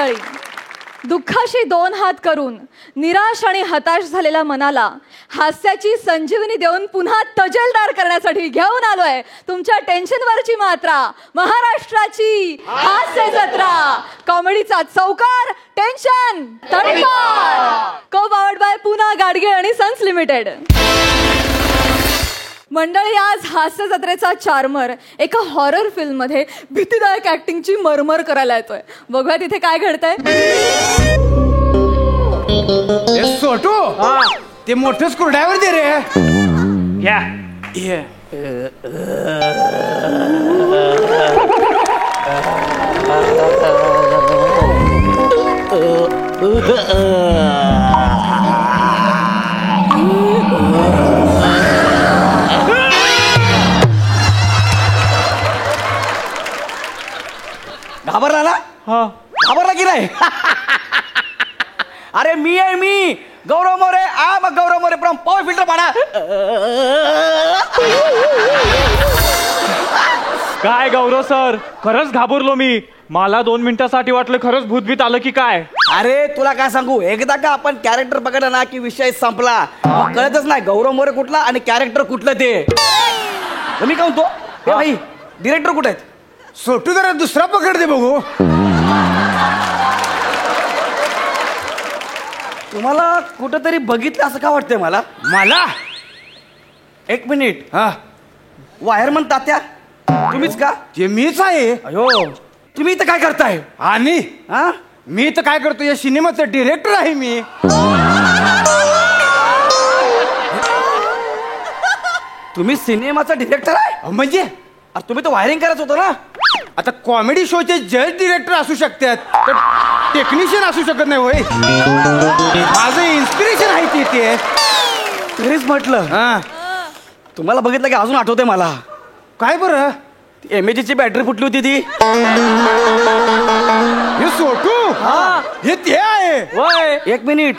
मंडळी, दुःखाशी दोन हात करून निराश आणि हताश झालेल्या मनाला हास्याची संजीवनी देऊन पुन्हा तजेलदार करण्यासाठी घेऊन आलोय तुमच्या टेन्शनवरची मात्रा, महाराष्ट्राची हास्य जत्रा, कॉमेडीचा चौकार, टेन्शन तडका, को पावर्ड बाय पुना गाडगे आणि सन्स लिमिटेड. मंडळी, आज हास्य जत्रेचा चार्मर एका हॉरर फिल्म मध्ये भीतीदायक ऍक्टिंगची मरमर करायला येतोय. बघूया तिथे काय घडतंय. सोटू, ते मोठं स्क्रूड्रायव्हर दे रे. घ्या. घाबरला ना? घाबरला की नाही? अरे मी आहे, मी गौरव मोरे. मग गौरव मोरे फ्रॉम पॉवर फिल्टर पाडा. काय गौरव सर, खरंच घाबरलो मी. मला 2 मिनिटासाठी वाटलं खरंच भूतभीत आलं की काय. अरे तुला काय सांगू, एकदा का आपण कॅरेक्टर पकडला ना की विषय संपला. कळतच नाही गौरव मोरे कुठला आणि कॅरेक्टर कुठलं ते. मी काय म्हणतो, हे भाई डिरेक्टर कुठे आहेत? सोटू, जरा दुसरा पकड दे बघू. तुम्हाला कुठंतरी बघितलं असं का वाटतंय मला? मला 1 मिनिट. हा, वायरमन तात्या तुम्हीच का? ते मीच आहे. अयो, तुम्ही इथं काय करताय? आणि हा, मी तर काय करतो, या सिनेमाचं डिरेक्टर आहे मी. तुम्ही सिनेमाचा डिरेक्टर आहे? म्हणजे अरे तुम्ही तर वायरिंग करायचं होतं ना. आता कॉमेडी शोचे जज डिरेक्टर असू शकतात, तर टेक्निशियन असू शकत नाही होय. माझं इन्स्पिरेशन आहे ते. तरीच म्हटलं. हा, तुम्हाला बघितलं की अजून आठवतंय मला. काय बरं? एमएजीची बॅटरी फुटली होती ती. हे सोटू, हा, हे ते आहे. वय 1 मिनिट.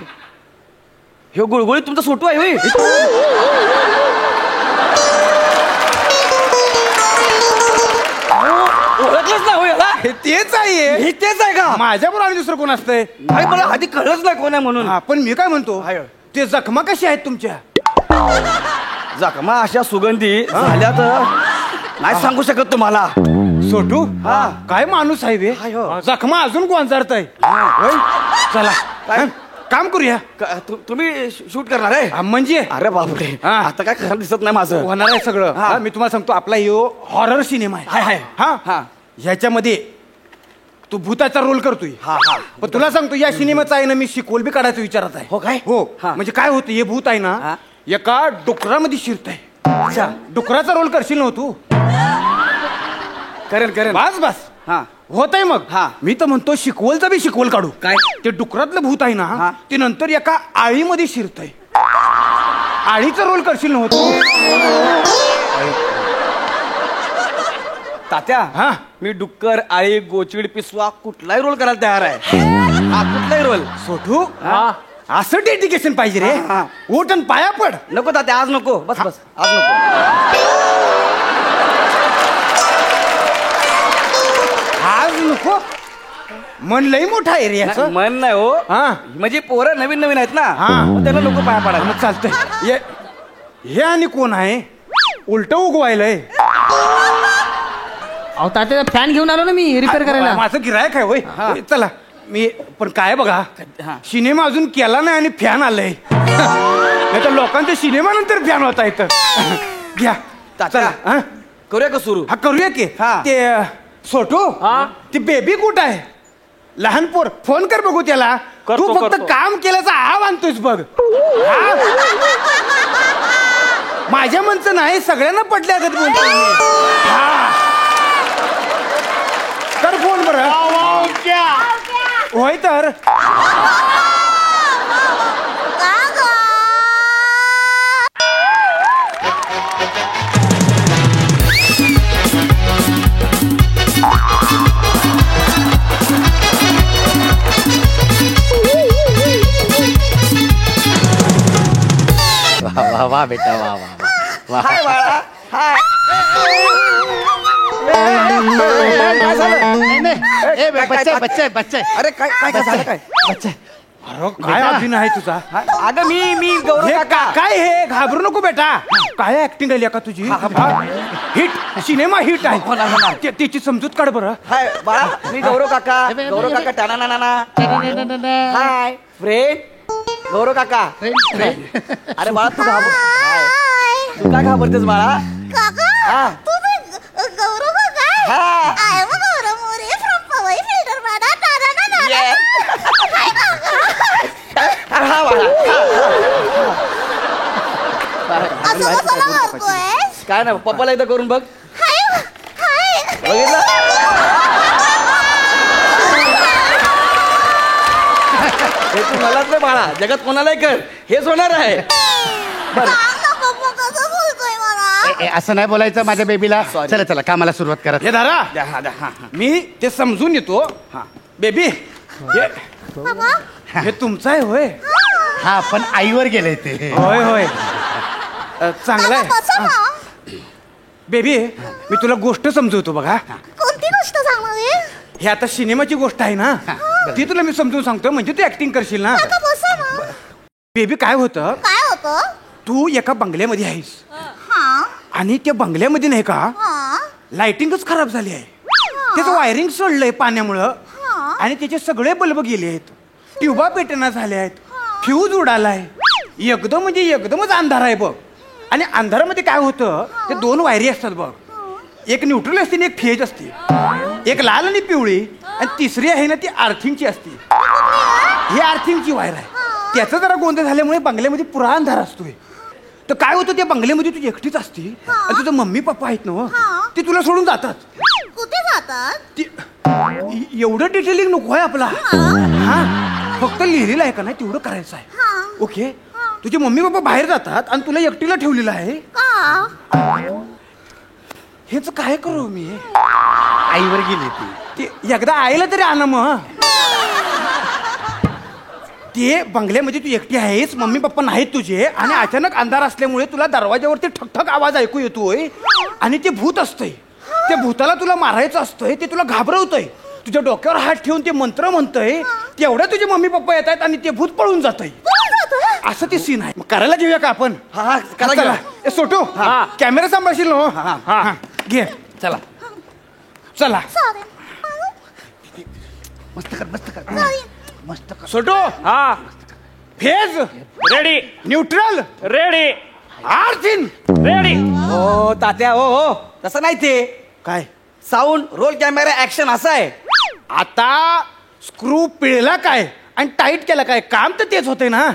हे गुळगुळीत तुमचा सोटू आहे होय? ओळखलंच नाही होय याला? हे तेच आहे. हे तेच आहे का? माझ्याबरोबर आणि दुसरं कोण असतंय? नाही, मला आधी कळलंच नाही कोण आहे म्हणून. हा, पण मी काय म्हणतो, हाय. ते जखमा कशी आहेत तुमच्या? जखमा अशा सुगंधी झाल्या तर नाही सांगू शकत तुम्हाला. सोटू, हा. काय माणूस आहे बे. हाय हो. जखमा अजून गोंजारताय. चला काय? काम करूया. तुम्ही शूट करणार आहे? म्हणजे अरे बापरे, हा. आता काय खरं दिसत नाही माझं. होणार आहे सगळं. हा. हा, मी तुम्हाला सांगतो, आपला यो हॉरर सिनेमा आहे. हाय हाय. हा, हा. ह्याच्यामध्ये तू भूताचा रोल करतोय. हा हा. पण तुला सांगतो, या सिनेमाचा आहे ना, मी शिकवल बी काढायचं विचारत आहे. हो काय? हो. हा. म्हणजे काय होतं, हे भूत आहे हा. ना, एका डुकरामध्ये शिरत आहे. अच्छा, डुकराचा रोल करशील ना तू? करेन करेन. बस बस, हा. होत आहे मग. हा. मी तर म्हणतो शिकवलचा बी शिकवल काढू. काय? ते डुकरातलं भूत आहे हा. ना, ते नंतर एका आळीमध्ये शिरत आहे. आळीचा रोल करशील ना तू? तात्या, हा. मी डुक्कर, आळी, गोचिड, पिसवा कुठलाही रोल करायला तयार आहे. हा, कुठलाही रोल. सोटू, हा. असं डेडिकेशन पाहिजे रे. हा. उठ आणि पाया पड. नको तात्या, आज नको. बस बस, आज नको. आज नको. मन लई मोठा आहे रे याचं. मन नाही हो. हा. म्हणजे पोरं नवीन नवीन आहेत ना. हा. मग त्यांना नको पाया पडायला. मग चालतंय. हे आणि कोण आहे? उलट उगवायलंय. अहो तात्या, फॅन घेऊन आलो ना मी रिपेअर करायला. माझं गिरायक आहे होय. हा. चला, मी पण काय बघा, हा. सिनेमा अजून केला नाही आणि फॅन आलंय. नाही तर लोकांच्या सिनेमा नंतर फॅन होता येतं. घ्या. तात्या, हा, करूया का सुरू? हा, करूया की. हा. ते सोटू, ती बेबी कुठं आहे? लहान पोर, फोन कर बघू त्याला. करतो, तू फक्त करतो. काम केल्याचा आव आणतोयस बघ. हा? माझ्या मनचं नाही, सगळ्यांना पटल्या गत बोलतोय मी. हा. कर फोन बरं. होय तर. वाह वाह बेटा, वाह वाह वाह. हाय बाळा, हाय. ए बच्चे अरे काय काय काय झालं काय अरे काय अभिनय आहे तुझा हा, अगं मी गौरव हे काका काय हे घाबरू नको बेटा काय ऍक्टिंग आली का तुझी हिट सिनेमा हिट होणार, आहे होणार. त्याची समजूत काढ बरं हाय बाळा मी गौरव काका टाना ना हाय फ्रेंड गौरव काका अरे बाळा तू घाबर हाय. तू काय घाबरतेस बाळा हा. हा. Yes. हा बाळा काय ना पप्पाला एकदा करून बघ बघितलं हे तू मलाच नाही बाळा जगात कोणालाही कर हेच होणार आहे असं नाही बोलायचं माझ्या बेबीला. Sorry. चला चला कामाला सुरुवात करा. हे धारा द्या, हा, द्या, हा. मी ते समजून येतो बेबी हे तुमचं आहे होय हा पण आईवर गेले ते. होय होय चांगलं आहे बेबी मी तुला गोष्ट समजवतो बघा कोणती गोष्ट सांगणार हे आता सिनेमाची गोष्ट आहे ना ती तुला मी समजून सांगतो म्हणजे तू ऍक्टिंग करशील ना बसा ना बेबी काय होतं काय होतं तू एका बंगल्यामध्ये आहेस हा आणि त्या बंगल्यामध्ये नाही का हा लाइटिंगच खराब झाली आहे त्याचं वायरिंग सोडलंय पाण्यामुळं आणि त्याचे सगळे बल्ब गेले आहेत ट्युबा पेटना झाल्या आहेत फ्यूज उडालाय एकदम म्हणजे एकदमच अंधार आहे बघ आणि अंधारामध्ये काय होतं ते दोन वायरी असतात बघ एक न्यूट्रल असते आणि एक फेज असते एक लाल आणि पिवळी आणि तिसरी आहे ना ती आर्थिंगची असते ही आर्थिंगची वायर आहे त्याचा जरा गोंधळ झाल्यामुळे बंगल्यामध्ये पुरा अंधार असतोय तर काय होतं त्या बंगल्यामध्ये तुझी एकटीच असते आणि तुझं मम्मी पप्पा आहेत ना ते तुला सोडून जातात कुठे जातात ती एवढं डिटेलिंग नको आहे आपला हा फक्त लिहिलेलं आहे का नाही तेवढं करायचं आहे ओके तुझे मम्मी पप्पा बाहेर जातात आणि तुला एकटीला ठेवलेलं आहे का हेच काय करू मी आईवर गेली ती. ते एकदा आईला तरी आणा मग ते बंगल्यामध्ये तू एकटी आहेस मम्मी पप्पा नाहीत तुझे आणि अचानक अंधार असल्यामुळे तुला दरवाजावरती ठकठक आवाज ऐकू येतोय आणि ते भूत असतंय त्या भूताला तुला मारायचं असतंय ते तुला घाबरवतंय तुझ्या डोक्यावर हात ठेवून ते मंत्र म्हणतंय तेवढ्या तुझे मम्मी पप्पा येत आहेत आणि ते भूत पळून जातंय असं ते सीन आहे मग करायला घेऊया का आपण हा हा करा चला की. ए, सोटू कॅमेरा सांभाळशील ना हा घे चला चला मस्त कर मस्त कर. सोटू हा phase ready neutral ready earthing ready हो तात्या हो तसं नाही ते काय साऊंड रोल कॅमेरा ऍक्शन असं आहे आता स्क्रू पिळला काय आणि टाईट केला काय काम तर तेच होते ना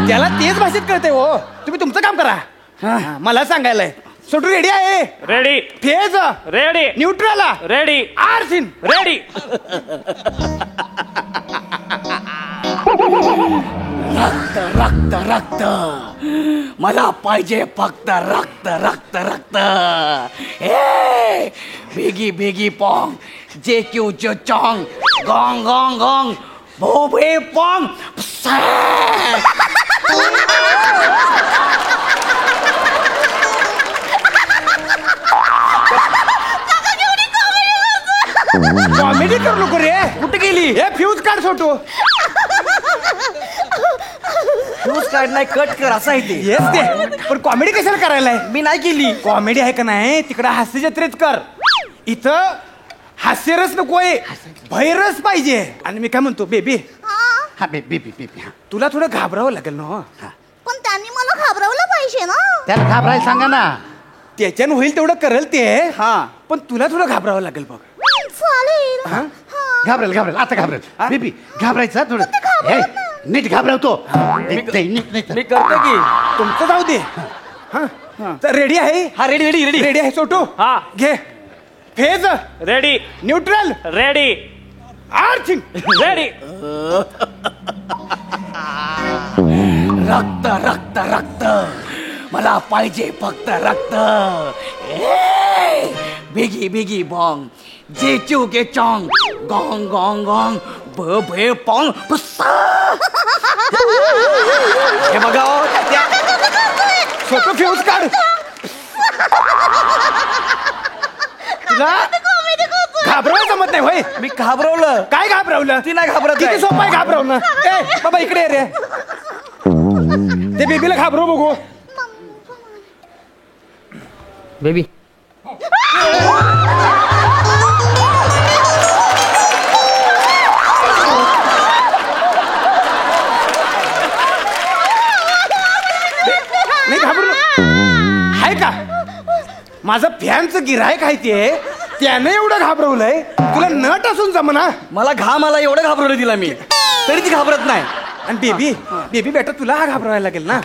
त्याला तेच भाषेत कळते हो तुम्ही तुमचं काम करा हा, मला सांगायलाय सोटू रेडी आहे ready phase ready neutral ready earthing ready रक्त रक्त मला पाहिजे फक्त रक्त रक्त रक्त ए बेगी बेगी पॉंग जे क्यू जो चॉंग गॉंग गॉंग गॉंग भोभे पॉंग कॉमेडी करू नको रे कुठे गेली हे फ्यूज काढ सोटू फ्यूज काढ नाही कट कर असं आहे ते येस ते पण कॉमेडी कशाला करायला आहे मी नाही केली कॉमेडी आहे का नाही तिकडे हास्य जत्रेत कर इथं हास्यरस नकोय भैरस पाहिजे आणि मी काय म्हणतो बेबी हा बेबी बेबी हा. तुला थोडं घाबरावं लागेल ना हो. पण त्यांनी मला घाबरवलं पाहिजे ना त्याला घाबरायला सांगा ना. त्याच्यानं होईल तेवढं करेल ते हा पण तुला थोडं घाबरावं लागेल बघ चालेल हा? घाबरेल आता घाबरेल बेबी घाबरायचं हा थोडं हे, नीट घाबरवतो नीट मी करतो की तुमचं जाऊ दे हा तर रेडी आहे हा रेडी रेडी रेडी रेडी आहे छोटू हा. घे phase ready neutral ready earthing ready रक्त रक्त रक्त मला पाहिजे फक्त रक्त ए बिगी बिगी बॉंग जे चू के चॉंग गॉंग गॉंग गॉंग ब भे पॉंग पुस्सा हे बघा हो, छोटू फ्यूज काढ तुला घाबरवायला जमत नाही होय. मी घाबरवलं. काय घाबरवलं? ती नाही घाबरत किती आहे. सोपं आहे घाबरवणं. ए बाबा इकडे ये रे. ते बेबीला घाबरव बघू. बेबी नाही घाबरलो आहे का? माझं फॅनचं गिरायक आहे ते, त्यानं एवढं घाबरवलंय, तुला नट असून जमना. मला घाम आला एवढं घाबरवलं तिला मी, तरी ती घाबरत नाही. आणि बेबी बेबी बेटा तुला हा घाबरायला लागेल ना.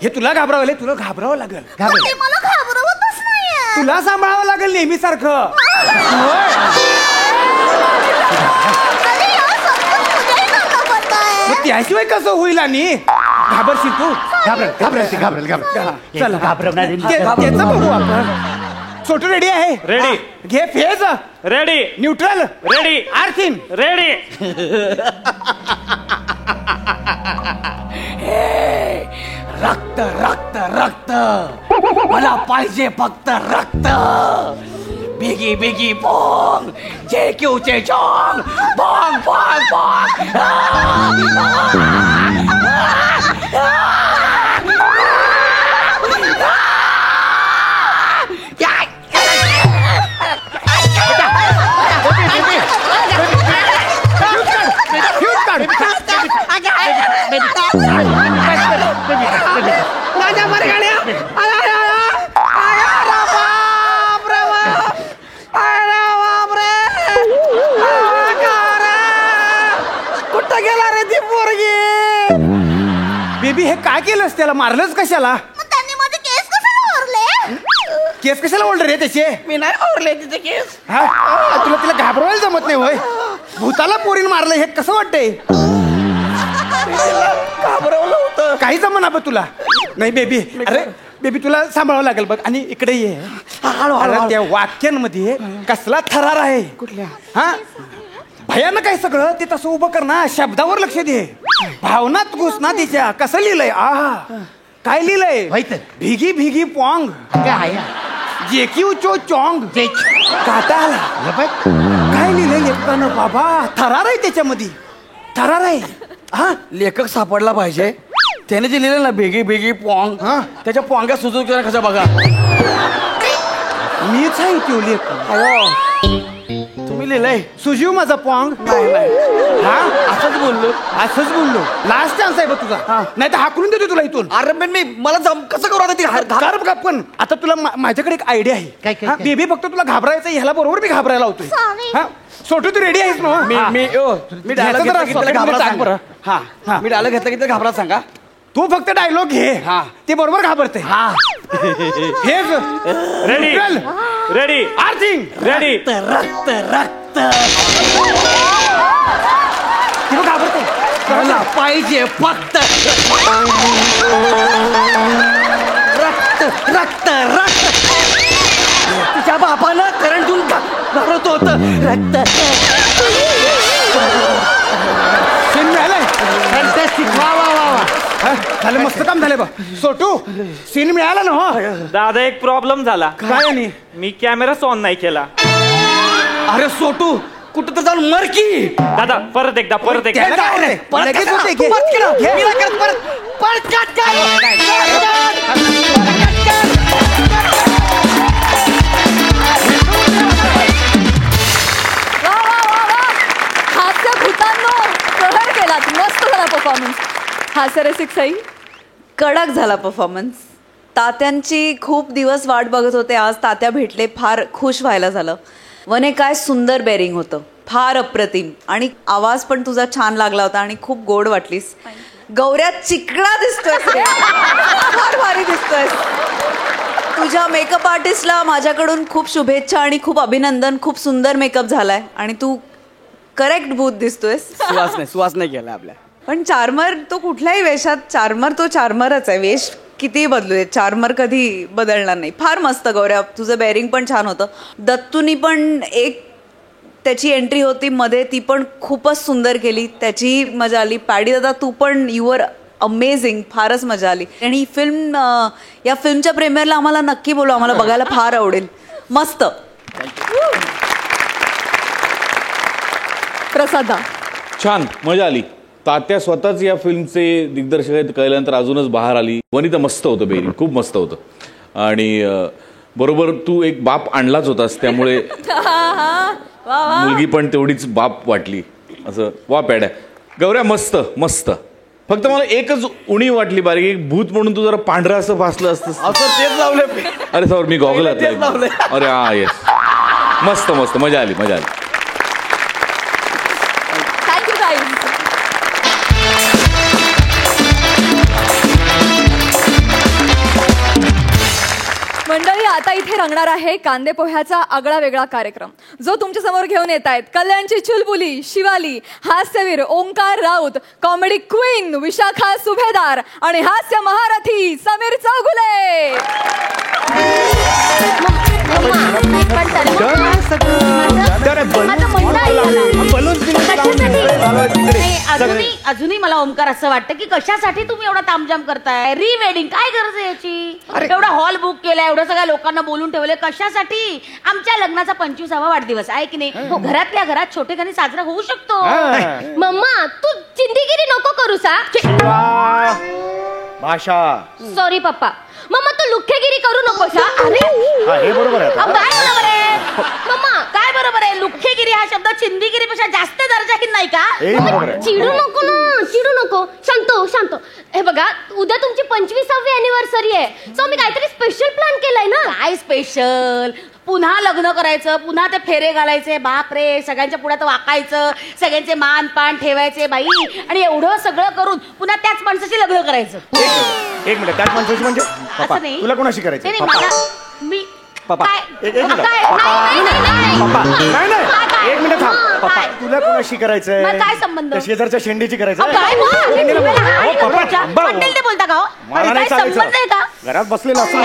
हे तुला घाबरावलं, तुला घाबरावं लागेल. पण ते मला घाबरवतच नाहीये. तुला सांभाळावं लागेल नेहमी सारखं. अरे यार, सब कुछ मुझे ही करना पड़ता है. मग त्याशिवाय कसं होईल? आणि घाबरशील तू. घाबरेल चला घाबरवणार त्याचं बघू आपण. छोटू रेडी आहे? रेडी. घे phase. Ready. Neutral. Ready. Earthing. Ready. रक्त रक्त रक्त मला पाहिजे फक्त रक्त. बिगी बिगी बॉंग जे क्यूचे चॉंग बॉंग बॉंग बॉंग. माझ्या मरगाड्या कुठं गेला रे ती पोरगी? बेबी हे काय केलंस? त्याला मारलंच कशाला? मग त्यांनी माझे केस कशाला ओरले? केस कशाला ओढले रे त्याचे? मी नाही आवडले तिचे केस. हा? तुला तिला घाबरवायला जमत नाही होय? भूताला पोरीन मारलं हे कसं वाटतंय? घाबरवलं होतं. काही जमना बघ तुला. नाही बेबी, अरे बेबी तुला सांभाळावं लागेल बघ. आणि इकडे ये. अरे त्या वाक्यांमध्ये कसला थरार आहे. कुठल्या? हा भयानक आहे सगळं. ते तसं उभं कर ना. शब्दावर लक्ष दे. भावनात घुस ना तिच्या. कसं लिहिलंय? काय लिहिलंय? व्हायचं. भिगी भिगी पॉंग जेक्यू चो चॉंग काटा आला. काय लिहिलंय लेखकानं बाबा? थरार आहे त्याच्यामध्ये. थरार आहे. हा लेखक सापडला पाहिजे. त्याने जे लिहिलं ना बेगी बेगी पॉंग, हा. त्याच्या पॉंग्या सुचू कसा बघा. मीच आहे तो लेख. तुम्ही लिहिलंय? सुजीव माझा पॉंग. हा असंच बोललो. असंच बोललो. लास्ट चान्स आहे बघ तुझा. नाही तर हाकलून देतो तुला इथून. अरे पण मी मला कसं करू आता ती कर बघ पण. आता तुला माझ्याकडे एक आयडिया आहे. काय? बेबी फक्त तुला घाबरायचं, ह्याला बरोबर मी घाबरायला होतोय. Sorry. हा सोटू तू रेडी आहेस ना? मी डायलॉग घेतला की त्याला घाबरा सांगा. हा मी डायलॉग घेतला की त्याला घाबरा सांगा. तू फक्त डायलॉग घे. हा. ते बरोबर घाबरते. हा हेच ready. Neutral. Ready. Earthing. Ready. रक्त रक्त ती बघ घाबरते. मला पाहिजे फक्त रक्त रक्त रक्त. तिच्या बापानं करंट देऊन घाबरत होतं. रक्त सीन मिळालाय. फॅन्टॅस्टिक. वा वा वा वा. हा, झालं मस्त काम झालं बघ. सोटू सीन मिळाला ना? हो दादा एक प्रॉब्लेम झाला. काय? आणि मी कॅमेराच ऑन नाही केला. अरे सोटू कुठं तर जाऊन मर की. दादा परत एकदा त्याला काय होतंय? परत लगेच करा. होतंय. घे. परत केलं. घे. मी नाही करत परत. परत कट कर. वा वा वा वा. हास्य भूतांनो, कहर केलात. मस्त झाला परफॉर्मन्स. हास्यरसिक सई. कडक झाला परफॉर्मन्स. तात्यांची खूप दिवस वाट बघत होते. आज तात्या भेटले. फार खुश व्हायला झालं. वने काय सुंदर बेरिंग होतं. फार अप्रतिम. आणि आवाज पण तुझा छान लागला होता आणि खूप गोड वाटलीस. गौऱ्या चिकणा दिसतोय. फार भारी दिसतोय. तुझ्या मेकअप आर्टिस्टला माझ्याकडून खूप शुभेच्छा आणि खूप अभिनंदन. खूप सुंदर मेकअप झालाय आणि तू करेक्ट भूत दिसतोय. सुवास नाही केला आपल्या. पण चार्मर तो कुठल्याही वेशात चार्मर तो चार्मरच आहे. वेश कितीही बदलू दे, चार्मर कधी बदलणार नाही. फार मस्त गौऱ्या. तुझं बेअरिंग पण छान होतं. दत्तूनी पण एक त्याची एंट्री होती मध्ये, ती पण खूपच सुंदर केली. त्याची मजा आली. पॅडी दादा तू पण युअर अमेझिंग. फारच मजा आली. आणि ही फिल्म या फिल्मच्या प्रीमियरला आम्हाला नक्की बोलू. आम्हाला बघायला फार आवडेल. मस्त. प्रसादा. छान, मजा आली. तात्या स्वतःच या फिल्मचे दिग्दर्शक आहेत कळल्यानंतर अजूनच बहार आली. वनिता मस्त होतं बेरिंग, खूप मस्त होतं. आणि बरोबर तू एक बाप आणलाच होतास, त्यामुळे मुलगी पण तेवढीच बाप वाटली. असं वा पॅड्या गौऱ्या, मस्त मस्त. फक्त मला एकच उणीव वाटली बारीक, एक भूत म्हणून तू जरा पांढरा असं फासलं असतं. असं तेच लावलं. अरे सॉरी, मी गॉगल घातला. अरे हा येस, मस्त मस्त, मजा आली मजा आली. Thank you guys. मंडळी, आता इथे रंगणार आहे कांदे पोह्याचा आगळा वेगळा कार्यक्रम, जो तुमच्या समोर घेऊन येत आहेत कल्याणची चुलबुली शिवाली, हास्यवीर ओंकार राऊत, कॉमेडी क्वीन विशाखा सुभेदार आणि हास्य महारथी समीर चौगुले. अजूनही मला ओमकार असं वाटतं की कशासाठी तुम्ही एवढा तामजाम करताय. री वेडिंग काय गरज आहे याची. एवढा हॉल बुक केलाय, एवढं सगळ्या लोकांना बोलून ठेवलंय कशासाठी. आमच्या लग्नाचा 25वा वाढदिवस आहे की नाही, घरातल्या घरात छोटेखानी साजरा होऊ शकतो. मम्मा तू चिंदीगिरी नको करू सा. भाषा. सॉरी पप्पा. मम्मा तू लुख्खेगिरी करू नको सा. अरे हे बरोबर आहे. काय बरोबर आहे मम्मा, काय बरोबर आहे. लुख्खेगिरी हा शब्द चिंदीगिरीपेक्षा जास्त दर्जाहीन नाही का. चिडू नको ना, चिडू नको. शांत. हे बघा, उद्या तुमची 25वी अॅनिव्हर्सरी आहे, सो मी काहीतरी स्पेशल प्लॅन केलाय ना. काय स्पेशल. पुन्हा लग्न करायचं, पुन्हा ते फेरे घालायचे, बाप रे, सगळ्यांच्या पुढ्यात वाकायचं, सगळ्यांचे मान पान ठेवायचे बाई, आणि एवढं सगळं करून पुन्हा त्याच माणसाशी लग्न करायचं. एक मिनिट, त्याच माणसाची म्हणजे असं नाही. तुला कोणाशी करायचं. नाही, मला मी पप्पा, काय एक मिनिट. काय नाही, एक मिनिट थांब. पप्पा, तुला कोणाशी करायचंय. काय संबंध. शेजारच्या शेंडीची करायचं. काय ते बोलता का. मला नाही संबंध आहे का. घरात बसलेला असं.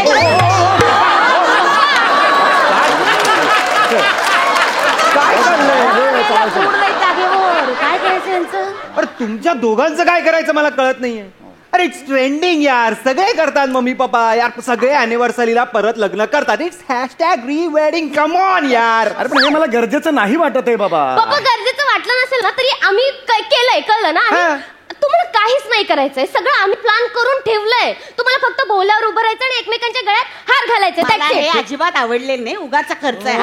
काय करायचं यांचं. अरे तुमच्या दोघांचं काय करायचं मला कळत नाहीये. अरे इट्स ट्रेंडिंग यार, सगळे करतात. मम्मी पप्पा यार सगळे अॅनिव्हर्सरीला परत लग्न करतात. इट्स हॅशटॅग री वेडिंग. कम ऑन यार. अरे पण हे मला गरजेचं नाही वाटत आहे बाबा. पप्पा गरजेचं वाटलं नसेल ना तरी आम्ही केलंय, कळलं ना. तुम्हाला काहीच नाही करायचंय, सगळं आम्ही प्लॅन करून ठेवलंय. तुम्हाला फक्त बोलावर उभं राहायचं आणि एकमेकांच्या गळ्यात हार घालायचे. मला हे अजिबात आवडले नाही. उगाचा खर्च आहे.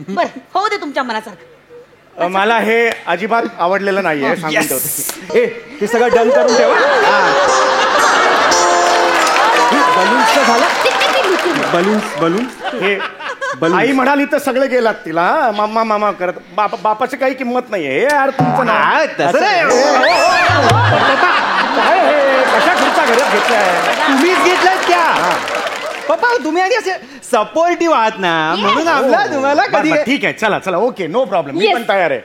बर, होऊ दे तुमच्या मनासारखं. मला हे अजिबात आवडलेलं नाहीये, सांगून ठेवते. ते सगळं डन करून ठेवा. बलून्स झालं. बलून्स हे आई म्हणाली तर सगळे गेलात तिला. मामा मामा करत. बापाची काही किंमत नाहीये यार. तुमचं नाव कशा खुर्च्या घरात घेतल्या. तुम्हीच घेतलात क्या पप्पा. तुम्ही आणि असे सपोर्टिव्ह आहात ना, म्हणून आपला तुम्हाला कधी. ठीक आहे, चला ओके, नो प्रॉब्लेम. मी पण तयार आहे.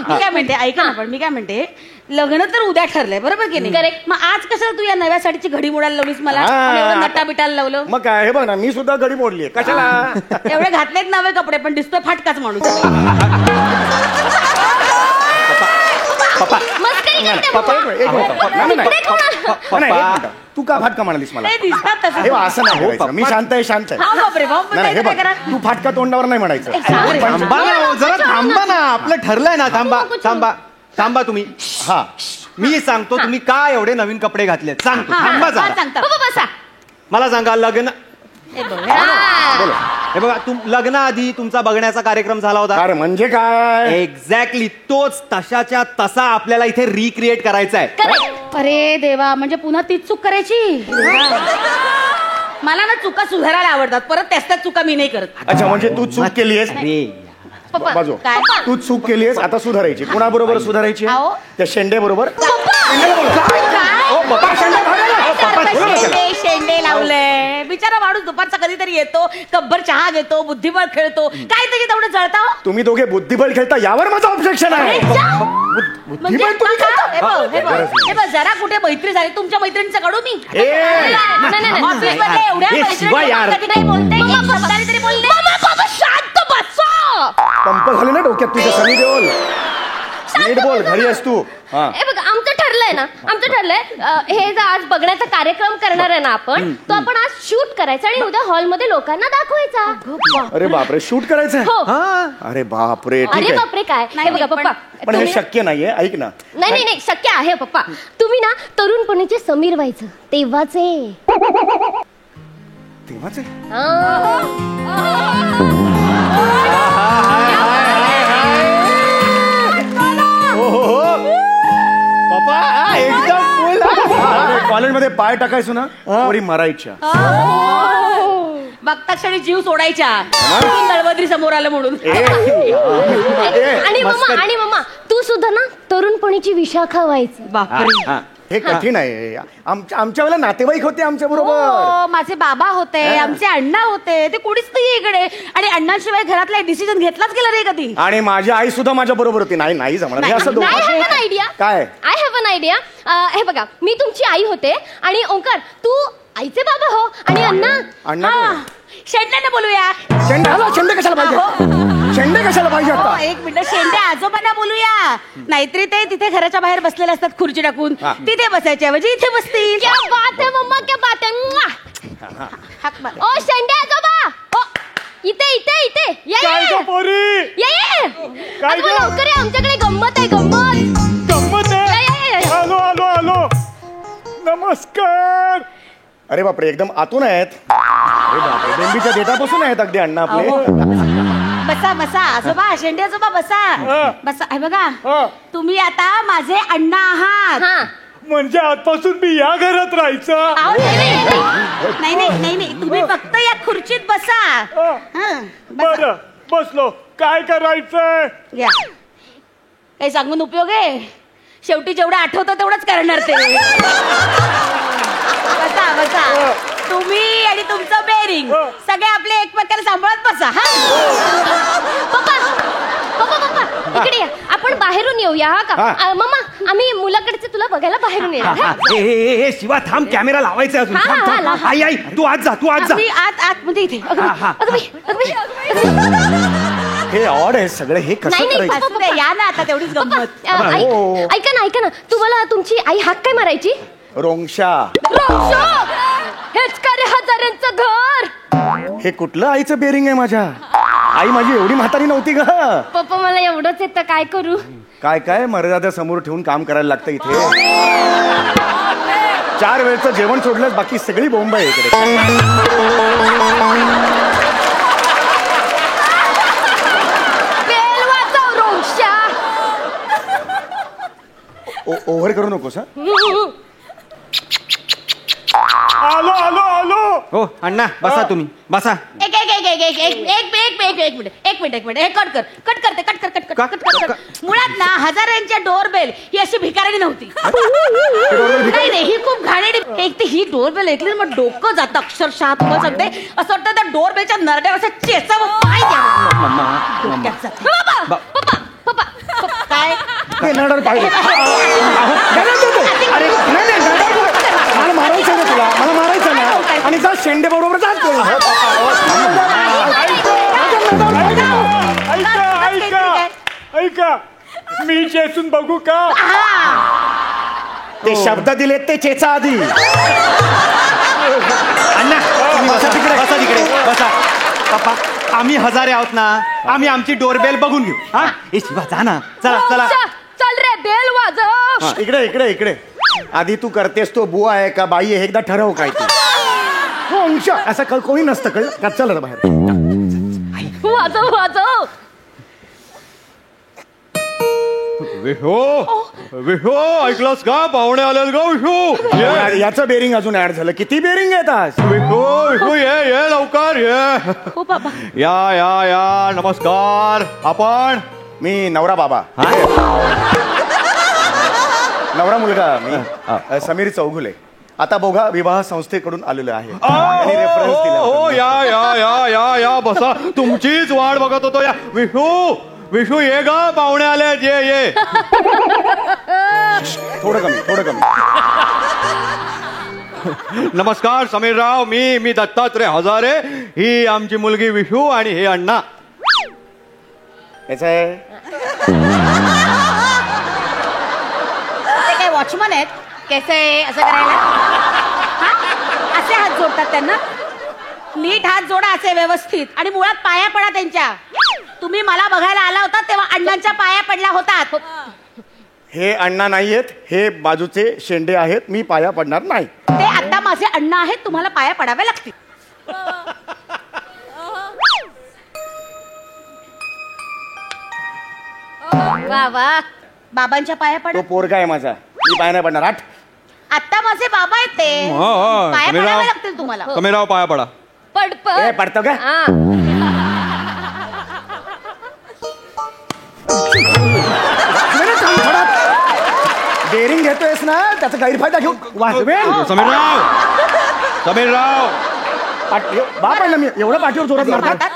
मी काय म्हणते, ऐका ना, पण मी काय म्हणते, लग्न तर उद्या ठरलंय बरोबर की नाही. करेक्ट. मग आज कशाला तू या नव्या साडीची घडी मोडायला लावलीस मला, एवढं नटा बिटायला लावलं. मग काय, हे बघ ना, मी सुद्धा घडी मोडली. कशाला. एवढे घातलेत नवे कपडे पण दिसतोय फाटकाच माणूस. तू का फाटका म्हणालीस मला. दिसतात असं नाही करायचं. मी शांत आहे. नाही, हे बघ, तू फाटका तोंडावर नाही म्हणायचं. जरा थांबा ना, आपलं ठरलंय ना. थांबा तुम्ही. हा, मी सांगतो तुम्ही काय एवढे नवीन कपडे घातले सांगतो. थांबा जरा. मला सांगा, लग्न हे बघा, लग्नाआधी तुमचा बघण्याचा कार्यक्रम झाला होता. अरे म्हणजे काय. एक्झॅक्टली तोच तशाच्या तसा आपल्याला इथे रिक्रिएट करायचा आहे. अरे देवा, म्हणजे पुन्हा तीच चूक करायची. मला ना चुका सुधारायला आवडतात, परत त्याच चुका मी नाही करत. अच्छा, म्हणजे तू चूक केलीयस. बाजू, तू चूक केलीयस, आता सुधारायची. कुणाबरोबर सुधारायची. त्या शेंडे बरोबर. शेंडे लावलंय. बिचारा माणूस दुपारचा कधीतरी येतो, कब्बर चहा घेतो, बुद्धिबळ खेळतो, काय तरी तेवढं जळता. तुम्ही दोघे बुद्धिबल खेळता यावर माझं ऑब्जेक्शन आहे. जरा कुठे मैत्री झाली तुमच्या मैत्रिणीचं काढू मी. शांत बसा. पंप झाले ना डोक्यात तुझ्या. सनी देओल नीट बोल, घरी असतो. हे बघा, आमचं ठरलंय ठरलंय ना, आमचं ठरलंय हे जे आज बघण्याचा कार्यक्रम करणार आहे ना आपण, तो आपण आज शूट करायचा आणि उद्या हॉलमध्ये लोकांना दाखवायचा. अरे बापरे, शूट करायचंय? हो. अरे बापरे, ठीक अरे आहे. बापरे काय नाही बघा पप्पा, पण हे शक्य नाहीये, ऐक ना. नाही शक्य आहे पप्पा. तुम्ही ना तरुणपणीचे समीर व्हायचं तेव्हाचे. तेव्हाच आहे. पप्पा एकदम कॉलेजमध्ये पाय टाकायचो ना, पोरी मरायच्या. बघता क्षणी जीव सोडायच्या, दळबद्री समोर आलं म्हणून. आणि मम्मा तू सुद्धा ना तरुणपणीची विशाखा व्हायचं. बापरे, हे कठीण आहे. आमच्या वेळेला नातेवाईक होते आमच्या बरोबर. माझे बाबा होते, आमचे अण्णा होते, ते कोणीच नाही इकडे. आणि अण्णांशिवाय घरातला डिसिजन घेतलाच गेला रे कधी. आणि माझी आई सुद्धा माझ्या बरोबर होती. नाही जमणार हे असं आयडिया. काय? I have an idea. हे बघा, मी तुमची आई होते आणि ओंकार तू आईचे बाबा हो, आणि अण्णा शेंड्याने बोलूया. शेंडे कशाला पाहिजे? शेंडे कशाला पाहिजे आता? एक मिनिट, शेंडे आजोबांना बोलूया. नाहीतरी ते तिथे घराच्या बाहेर बसलेले असतात खुर्ची टाकून, तिथे बसायच्या ऐवजी इथे बसतील. क्या बात है मम्मा, क्या बात है. हाक मार. ओ शेंडे आजोबा, इथे इथे इथे ये पोरी लवकर ये, आमच्याकडे गंमत आहे. गंमत आलो आलो आलो. नमस्कार. अरे बापरे, एकदम आतून आहेत. अरे बापरे, बेंबीच्या देठापासून आहेत अगदी अण्णा आपले. बसा बसा आजोबा, शेंडे आजोबा बसा बसा. हे बघा, तुम्ही आता माझे अण्णा आहात. म्हणजे आजपासून मी या घरात राहायचं? नाही, तुम्ही फक्त या खुर्चीत बसा. बर, बसलो. काय करायचंय? या, काही सांगून उपयोग आहे? शेवटी जेवढं आठवतं तेवढंच करणार ते. बसा बसा. तुम्ही आणि तुमचं बेरिंग सगळे आपले एकमेकाला सांभाळत बसा. पप्पा इकडे या, आपण बाहेरून येऊया का? मम्मा आम्ही मुलाकडचे तुला बघायला बाहेरून येणार. शिवा थांब, कॅमेरा लावायचा अजून. आई तू आज जा. आत मध्ये इथे. हे ऑड आहे सगळं. हे कसं करायचं? या ना आता, तेवढीच गंमत. ऐका ना, तुम्हाला तुमची आई हाक काय मारायची? रोंगशा. हेच का रे हजारांचं घर? हे कुठलं आईचं बेरिंग आहे माझ्या? आई माझी एवढी म्हातारी नव्हती ग. पप्पा मला एवढंच येतं, काय करू? काय मर्यादा समोर ठेवून काम करायला लागतं इथे. 4 वेळचं जेवण सोडलं, बाकी सगळी बोंब आहे इकडे. ओव्हर करू नकोस. आलो आलो आलो. हो अण्णा, बसा तुम्ही, बसा. एक मिनिट, हे कट कर. मुळात ना हजारांच्या डोरबेल ही अशी भिकाराणी नव्हती. नाही, ही खूप घाणेरडी. एक तर ही डोरबेल ऐकली मग डोकं जातं अक्षरशः. तुम्हाला सांगते, असं वाटतं त्या डोरबेलच्या नरड्यावर असं चेचावं पाय द्यावं. पप्पा काय नरडर पाहिजे? मला मारायचं ना तुला, मला मारायचं ना. आणि जा शेंडे बरोबर जात. ऐका, मी चेचून बघू का? ते शब्द दिलेत ते चेचा आधी. अण्णा बसा तिकडे बसा. पप्पा आम्ही हजारे आहोत ना, आम्ही आमची डोरबेल बघून घेऊ. हा शिवा जा ना. चला चल रे, बेल वाजव. इकडे आधी तू करतेस तो बुवा आहे का बाई आहे, एकदा ठरव काय ते. असं कोणी नसतं, कळलं का? चल बाहेर. वाजव. विहो ऐकलंस का? पाहुणे आले ग. विहो याचं बेरिंग अजून ऍड झालं. किती बेरिंग आहेत आज? विहो ये लवकर ये. या नमस्कार. आपण? मी नवरा बाबा. नवरा मुलगा मी समीर चौगुले. आता बोघा विवाह संस्थेकडून आलेलो आहे. रेफरन्स दिला. या बसा. तुमचीच वाट बघत होतो. या विशू ये ग, पाहुणे आले. ये थोडं कमी. नमस्कार समीरराव, मी दत्तात्रय हजारे. ही आमची मुलगी विशू आणि हे अण्णा. वॉचमन आहेत कैसे असं करायला हा? असे हात जोडतात त्यांना. नीट हात जोडा असे व्यवस्थित आणि मुळात पाया पडा त्यांच्या. तुम्ही मला बघायला आला होता तेव्हा अण्णांच्या पाया पडला होतात. हे अण्णा नाहीयेत, हे बाजूचे शेंडे आहेत. मी पाया पडणार नाही. ते आता माझे अण्णा आहेत, तुम्हाला पाया पडावे लागतील. वा वा बाबांच्या पाया पडा. तो पोरगा आहे माझा, मी पाया नाही पडणार. आठ आता माझे बाबा आहेत ते. पाया पडावे लागतील तुम्हाला. समीरराव पाया पडा. हे पडतो का? डेअरिंग घेतोयस ना, त्याचा गैरफायदा घेऊन वाजवेल. समीरराव बाप आहे ना मी, एवढं पाठीवर जोरात मारतात.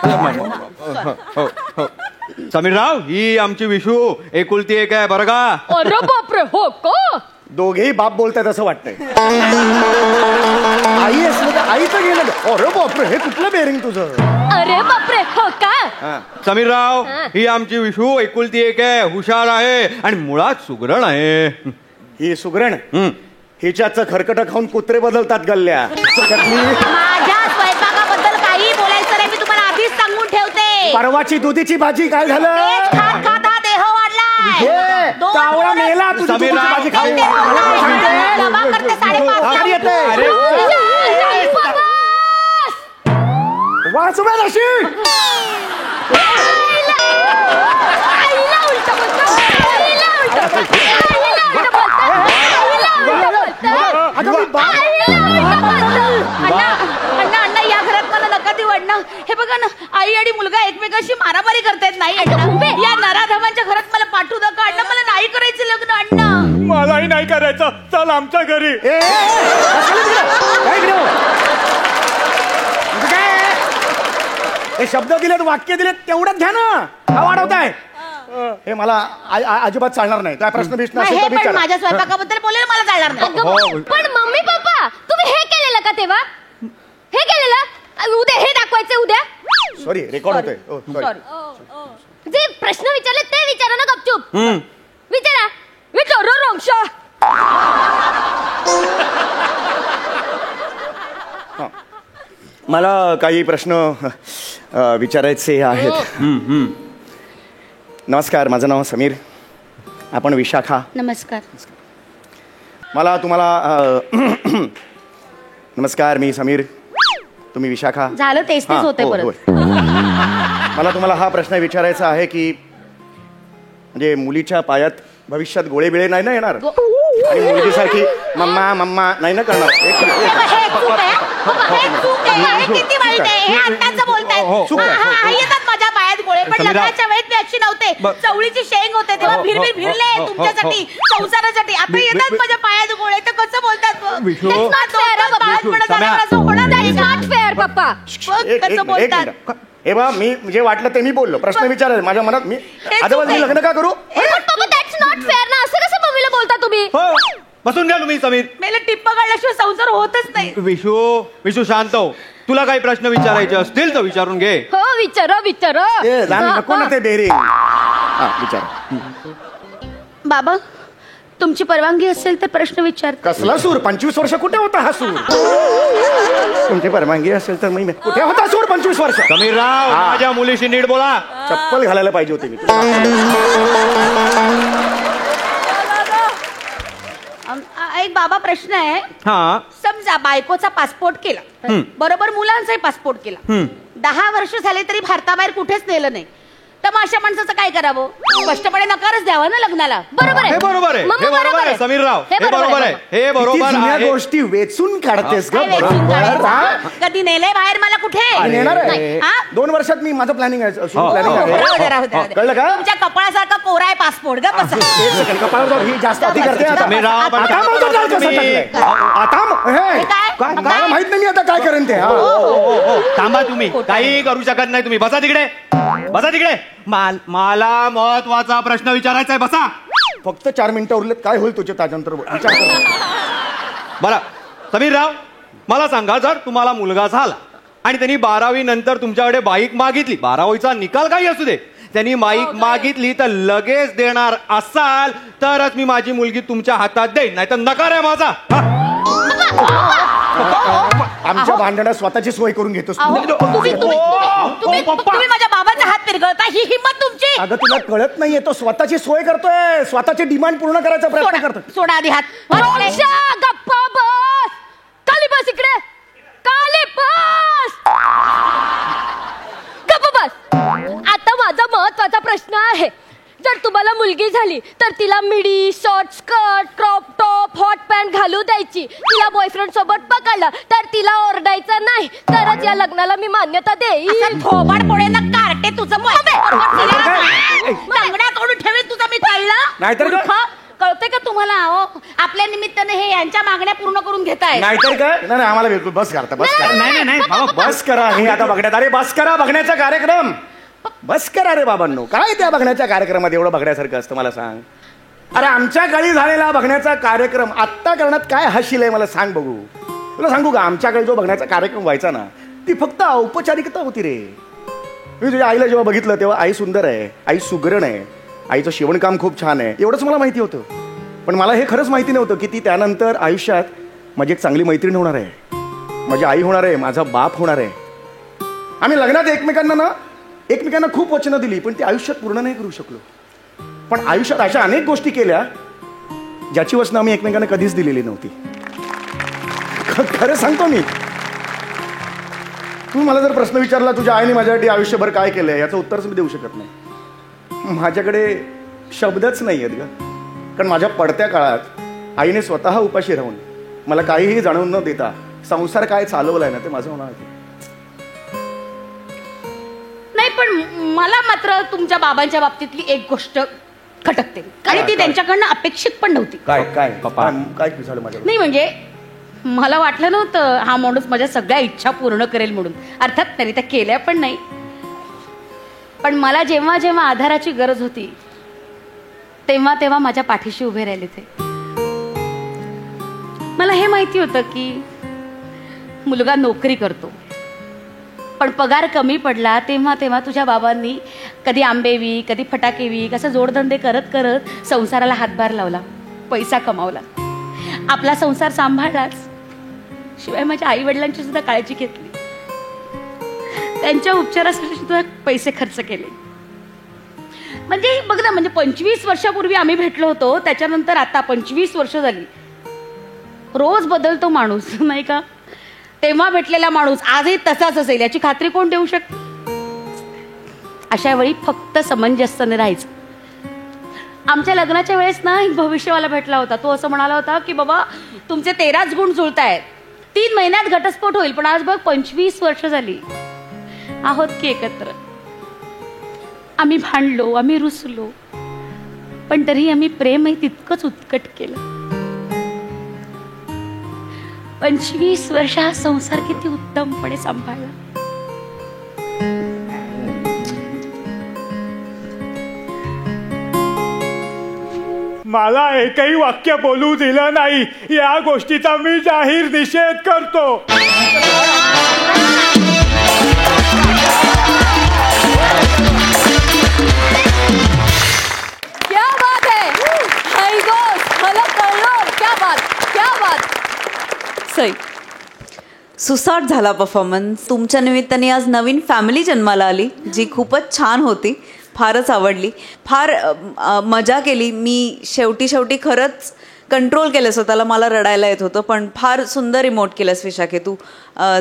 समीरराव ही आमची विशू एकुलती एक आहे बरं का. अरे बापरे, हो का? दोघेही बाप बोलतायत असं वाटतंय. आई असलं तर आईचं गेलं. अरे बापरे, हे कुठलं बेरिंग तुझं? अरे बापरे, हो का? समीरराव ही आमची विशू एकुलती एक आहे, हुशार आहे आणि मुळात सुगरण आहे. ही सुगरण हिच्याच खरकट खाऊन कुत्रे बदलतात गल्ल्या. माझ्या स्वयंपाकाबद्दल काही बोलायचं नाही, मी तुम्हाला आधीच सांगून ठेवते. परवाची दुधीची भाजी काय झालं? खात खात हा देह वाढलाय. कावळा मेला तुझी दुधीची भाजी खाऊन. डबा करते 5:30. वाचवेल अशी. अण्णा या घरात मला नका देऊ अण्णा. हे बघा ना, आई आणि मुलगा एकमेकाशी मारामारी करतायत. नाही अण्णा, या नराधमांच्या घरात मला पाठवू नका अण्णा. मला नाही करायचं लग्न अण्णा. मलाही नाही करायचं. चल आमच्या घरी. हे शब्द दिलेत, वाक्य दिलेत, तेवढंच घ्या ना. हा वाढवताय हे मला अजिबात चालणार नाही. काय प्रश्न बिश्न असेल तर विचारा. माझ्या स्वयंपाकाबद्दल बोलायला मला चालणार नाही. पण मम्मी पप्पा तुम्ही हे केलेलं का तेव्हा? हे केलेलं? उद्या हे दाखवायचं उद्या. सॉरी, रेकॉर्ड होतोय. जे प्रश्न विचारले ते विचारा ना गपचूप. विचारा. विचारो रोमशा. मला काही प्रश्न विचारायचे आहेत. नमस्कार, माझं नाव समीर. आपण विशाखा. नमस्कार. मला तुम्हाला नमस्कार, मी समीर, तुम्ही विशाखा. झालं तेच होते हो, परत. मला तुम्हाला हा प्रश्न विचारायचा आहे की म्हणजे मुलीच्या पायात भविष्यात गोळे बिळे नाही ना येणार आणि मुलगीसारखी मम्मा मम्मा नाही ना करणार. येतात माझ्या पायात गोळे, पण लग्नाच्या वेळेत मी अशी नव्हते. चवळीची शेंग होते तेव्हा फिरवीर फिरले तुमच्यासाठी, संसारासाठी. आता येतात माझ्या पायात गोळे, तर कसं बोलतात? पप्पा कसं बोलतात? हे बा, मी जे वाटलं ते मी बोललो. प्रश्न विचारायला माझ्या मनात मी आजोबा मी लग्न का करू? असं कसं मम्मीला बोलता तुम्ही? बसून घ्या तुम्ही. समीर, मेला टिप्पा काढल्याशिवाय संसार होतच नाही. विशू शांत हो. तुला काही प्रश्न विचारायचे असतील तर विचारून घे. हो विचारा. नको ना ते बेरिंग. विचार. बाबा तुमची परवानगी असेल तर प्रश्न विचार. कसला सूर? 25 वर्ष कुठे होता हा सूर? तुमची परवानगी असेल तर मी कुठे होता सूर 25 वर्ष? समीरराव माझ्या मुलीशी नीट बोला. चप्पल घालायला पाहिजे होती मी. एक बाबा प्रश्न आहे. समजा बायकोचा पासपोर्ट केला, बरोबर मुलांचाही पासपोर्ट केला, 10 वर्ष झाले तरी भारताबाहेर कुठेच नेलं नाही, तर मग अशा माणसाचं काय करावं? स्पष्टपणे नकारच द्यावा ना लग्नाला. बरोबर आहे. हे बरोबर आहे समीरराव. हे बरोबर आहे. हे बरोबर आहे. गोष्टी वेचून काढतेस ग. कधी नेलंय बाहेर मला कुठे? नेणार आहे 2 वर्षात. मी माझं प्लॅनिंग आहे. कळलं का? तुमच्या कपाळासारखा कोरा आहे पासपोर्ट ग. कपाळावर ही जास्त अति करते. आता माहित नाही मी आता काय करेन ते. थांबा, तुम्ही काही करू शकत नाही. तुम्ही बसा तिकडे. मला महत्वाचा प्रश्न विचारायचा आहे. बसा. फक्त 4 मिनिटं उरलेत. काय होईल तुझे त्याच्यानंतर विचार कर. बरं समीरराव, मला सांगा, जर तुम्हाला मुलगा झाला आणि त्यांनी 12वी नंतर तुमच्याकडे बाईक मागितली, 12वीचा निकाल काही असू दे, त्यांनी माईक मागितली तर लगेच देणार असाल तरच मी माझी मुलगी तुमच्या हातात देईन, नाही तर नकार आहे माझा. आमच्या भांडणात स्वतःची सोय करून घेतोस तुम्ही माझ्या बाबाचा हात पिरगळता, ही हिंमत तुमची? अगं तुला कळत नाहीये, तो स्वतःची सोय करतोय, स्वतःची डिमांड पूर्ण करायचा प्रयत्न करतोय. सोडा आधी हात. गप्पा बस, खाली बस, इकडे खाली बस, गप्पा बस. आता माझा महत्वाचा प्रश्न आहे, जर तुम्हाला मुलगी झाली तर तिला मिडी, short skirt, crop top, hot pant घालू द्यायची. तिला बॉयफ्रेंड सोबत पकडलं तर तिला ओरडायचं नाही, तरच या लग्नाला मी मान्यता देईन. थोबाड पोळ्यांना कार्टे तुझं लंगड्याकडून ठेवेल तुझं, मी कळलं नाहीतर काय? कळतंय का तुम्हाला? आपल्या निमित्ताने हे यांच्या मागण्या पूर्ण करून घेताय. नाहीतर काय? नाही आम्हाला बिलकुल बस करता, बस करा. नाही बाबा बस करा. हे आता बघण्यात, अरे बस करा बघण्याचा कार्यक्रम, बस करा रे बाबांनो. काय त्या बघण्याच्या कार्यक्रमात एवढं बघण्यासारखं असतं मला सांग. अरे आमच्या काळी झालेला बघण्याचा कार्यक्रम आत्ता करण्यात काय हाशील आहे मला सांग बघू. तुला सांगू का, आमच्या काळी जो बघण्याचा कार्यक्रम व्हायचा ना, ती फक्त औपचारिकता होती रे. मी तुझ्या आईला जेव्हा बघितलं तेव्हा आई सुंदर आहे, आई सुगरण आहे, आईचं शिवणकाम खूप छान आहे, एवढंच मला माहिती होतं. पण मला हे खरंच माहिती नव्हतं की ती त्यानंतर आयुष्यात माझी एक चांगली मैत्रीण होणार आहे, माझी आई होणार आहे, माझा बाप होणार आहे. आम्ही लग्नात एकमेकांना खूप वचनं दिली, पण ती आयुष्यात पूर्ण नाही करू शकलो. पण आयुष्यात अशा अनेक गोष्टी केल्या ज्याची वचनं आम्ही एकमेकांना कधीच दिलेली नव्हती. खरं सांगतो मी. तू मला जर प्रश्न विचारला तुझ्या आईने माझ्यासाठी आयुष्यभर काय केलंय, याचं उत्तरच मी देऊ शकत नाही. माझ्याकडे शब्दच नाही आहेत ग. कारण माझ्या पडत्या काळात आईने स्वतः उपाशी राहून मला काहीही जाणवून न देता संसार काय चालवलाय ना ते माझं होणार. नाही, पण मला मात्र तुमच्या बाबांच्या बाबतीतली एक गोष्ट खटकते, आणि ती त्यांच्याकडनं अपेक्षित पण नव्हती. काय काय काय झालं माझ्या? नाही म्हणजे मला वाटलं नव्हतं हा माणूस माझ्या सगळ्या इच्छा पूर्ण करेल म्हणून. अर्थात तरी त्या केल्या पण नाही. पण मला जेव्हा जेव्हा आधाराची गरज होती तेव्हा तेव्हा माझ्या पाठीशी उभे राहिले ते. मला हे माहिती होतं की मुलगा नोकरी करतो, पण पगार कमी पडला तेव्हा तेव्हा तुझ्या बाबांनी कधी आंबेवी, कधी फटाकेवी, कसं जोडधंदे करत करत संसाराला हातभार लावला, पैसा कमावला, आपला संसार सांभाळलाच. शिवाय माझ्या आई वडिलांची सुद्धा काळजी घेतली, त्यांच्या उपचारासाठी सुद्धा पैसे खर्च केले. म्हणजे बघ ना, म्हणजे 25 वर्षापूर्वी आम्ही भेटलो होतो, त्याच्यानंतर आता 25 वर्ष झाली. रोज बदलतो माणूस, नाही का? तेव्हा भेटलेला माणूस आजही तसाच असेल याची खात्री कोण देऊ शकते? अशा वेळी फक्त समंजस्याने राहायचं. आमच्या लग्नाच्या वेळेस ना एक भविष्यवाला भेटला होता. तो असं म्हणाला होता की बाबा तुमचे 13च गुण जुळतायत, 3 महिन्यात घटस्फोट होईल. पण आज बघ 25 वर्ष झाली आहोत की एकत्र. आम्ही भांडलो, आम्ही रुसलो, पण तरी आम्ही प्रेमही तितकंच उत्कट केलं. 25 वर्ष हा संसार किती उत्तमपणे सांभाळला. मला एकही वाक्य बोलू दिलं नाही, या गोष्टीचा मी जाहीर निषेध करतो. क्या बात है, हाय बॉस, मला कळलं. क्या बात, क्या बात. सई, सुसाट झाला परफॉर्मन्स. तुमच्या निमित्ताने आज नवीन फॅमिली जन्माला आली, जी खूपच छान होती, फारच आवडली, फार मजा केली. मी शेवटी खरंच कंट्रोल केलं स्वतःला, मला रडायला येत होतं, पण फार सुंदर इमोट केलंस विशाखे तू.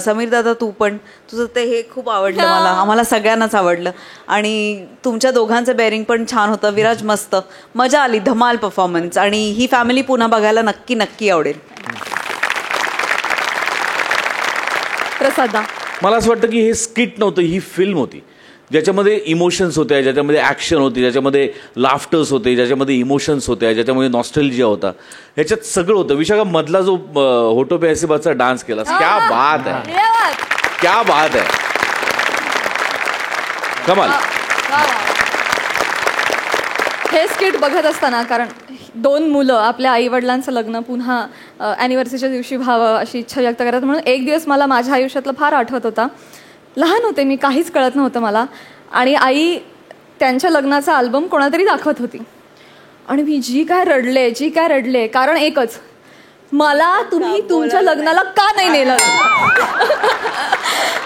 समीर दादा तू पण, तुझं ते हे खूप आवडलं मला, आम्हाला सगळ्यांनाच आवडलं. आणि तुमच्या दोघांचं बेअरिंग पण छान होतं. विराज मस्त, मजा आली, धमाल परफॉर्मन्स. आणि ही फॅमिली पुन्हा बघायला नक्की आवडेल. प्रसादा, मला असं वाटतं की हे स्किट नव्हतं, ही फिल्म होती, ज्याच्यामध्ये इमोशन्स होत्या, ज्याच्यामध्ये ॲक्शन होती, ज्याच्यामध्ये लाफ्टर्स होते, ज्याच्यामध्ये इमोशन्स होत्या, ज्याच्यामध्ये नॉस्टॅल्जिया होता, ह्याच्यात सगळं होतं. विशाखा मधला जो होटो पे ऐसे डान्स केला, क्या बात आहे, क्या बात आहे, कमाल. हे स्किट बघत असताना, कारण 2 मुलं आपल्या आईवडिलांचं लग्न पुन्हा ॲनिव्हर्सरीच्या दिवशी व्हावं अशी इच्छा व्यक्त करत, म्हणून एक दिवस मला माझ्या आयुष्यातला फार आठवत होता. लहान होते मी, काहीच कळत नव्हतं मला, आणि आई त्यांच्या लग्नाचा अल्बम कोणातरी दाखवत होती आणि मी जी काय रडले कारण एकच, मला तुम्ही तुमच्या लग्नाला का नाही नेलं.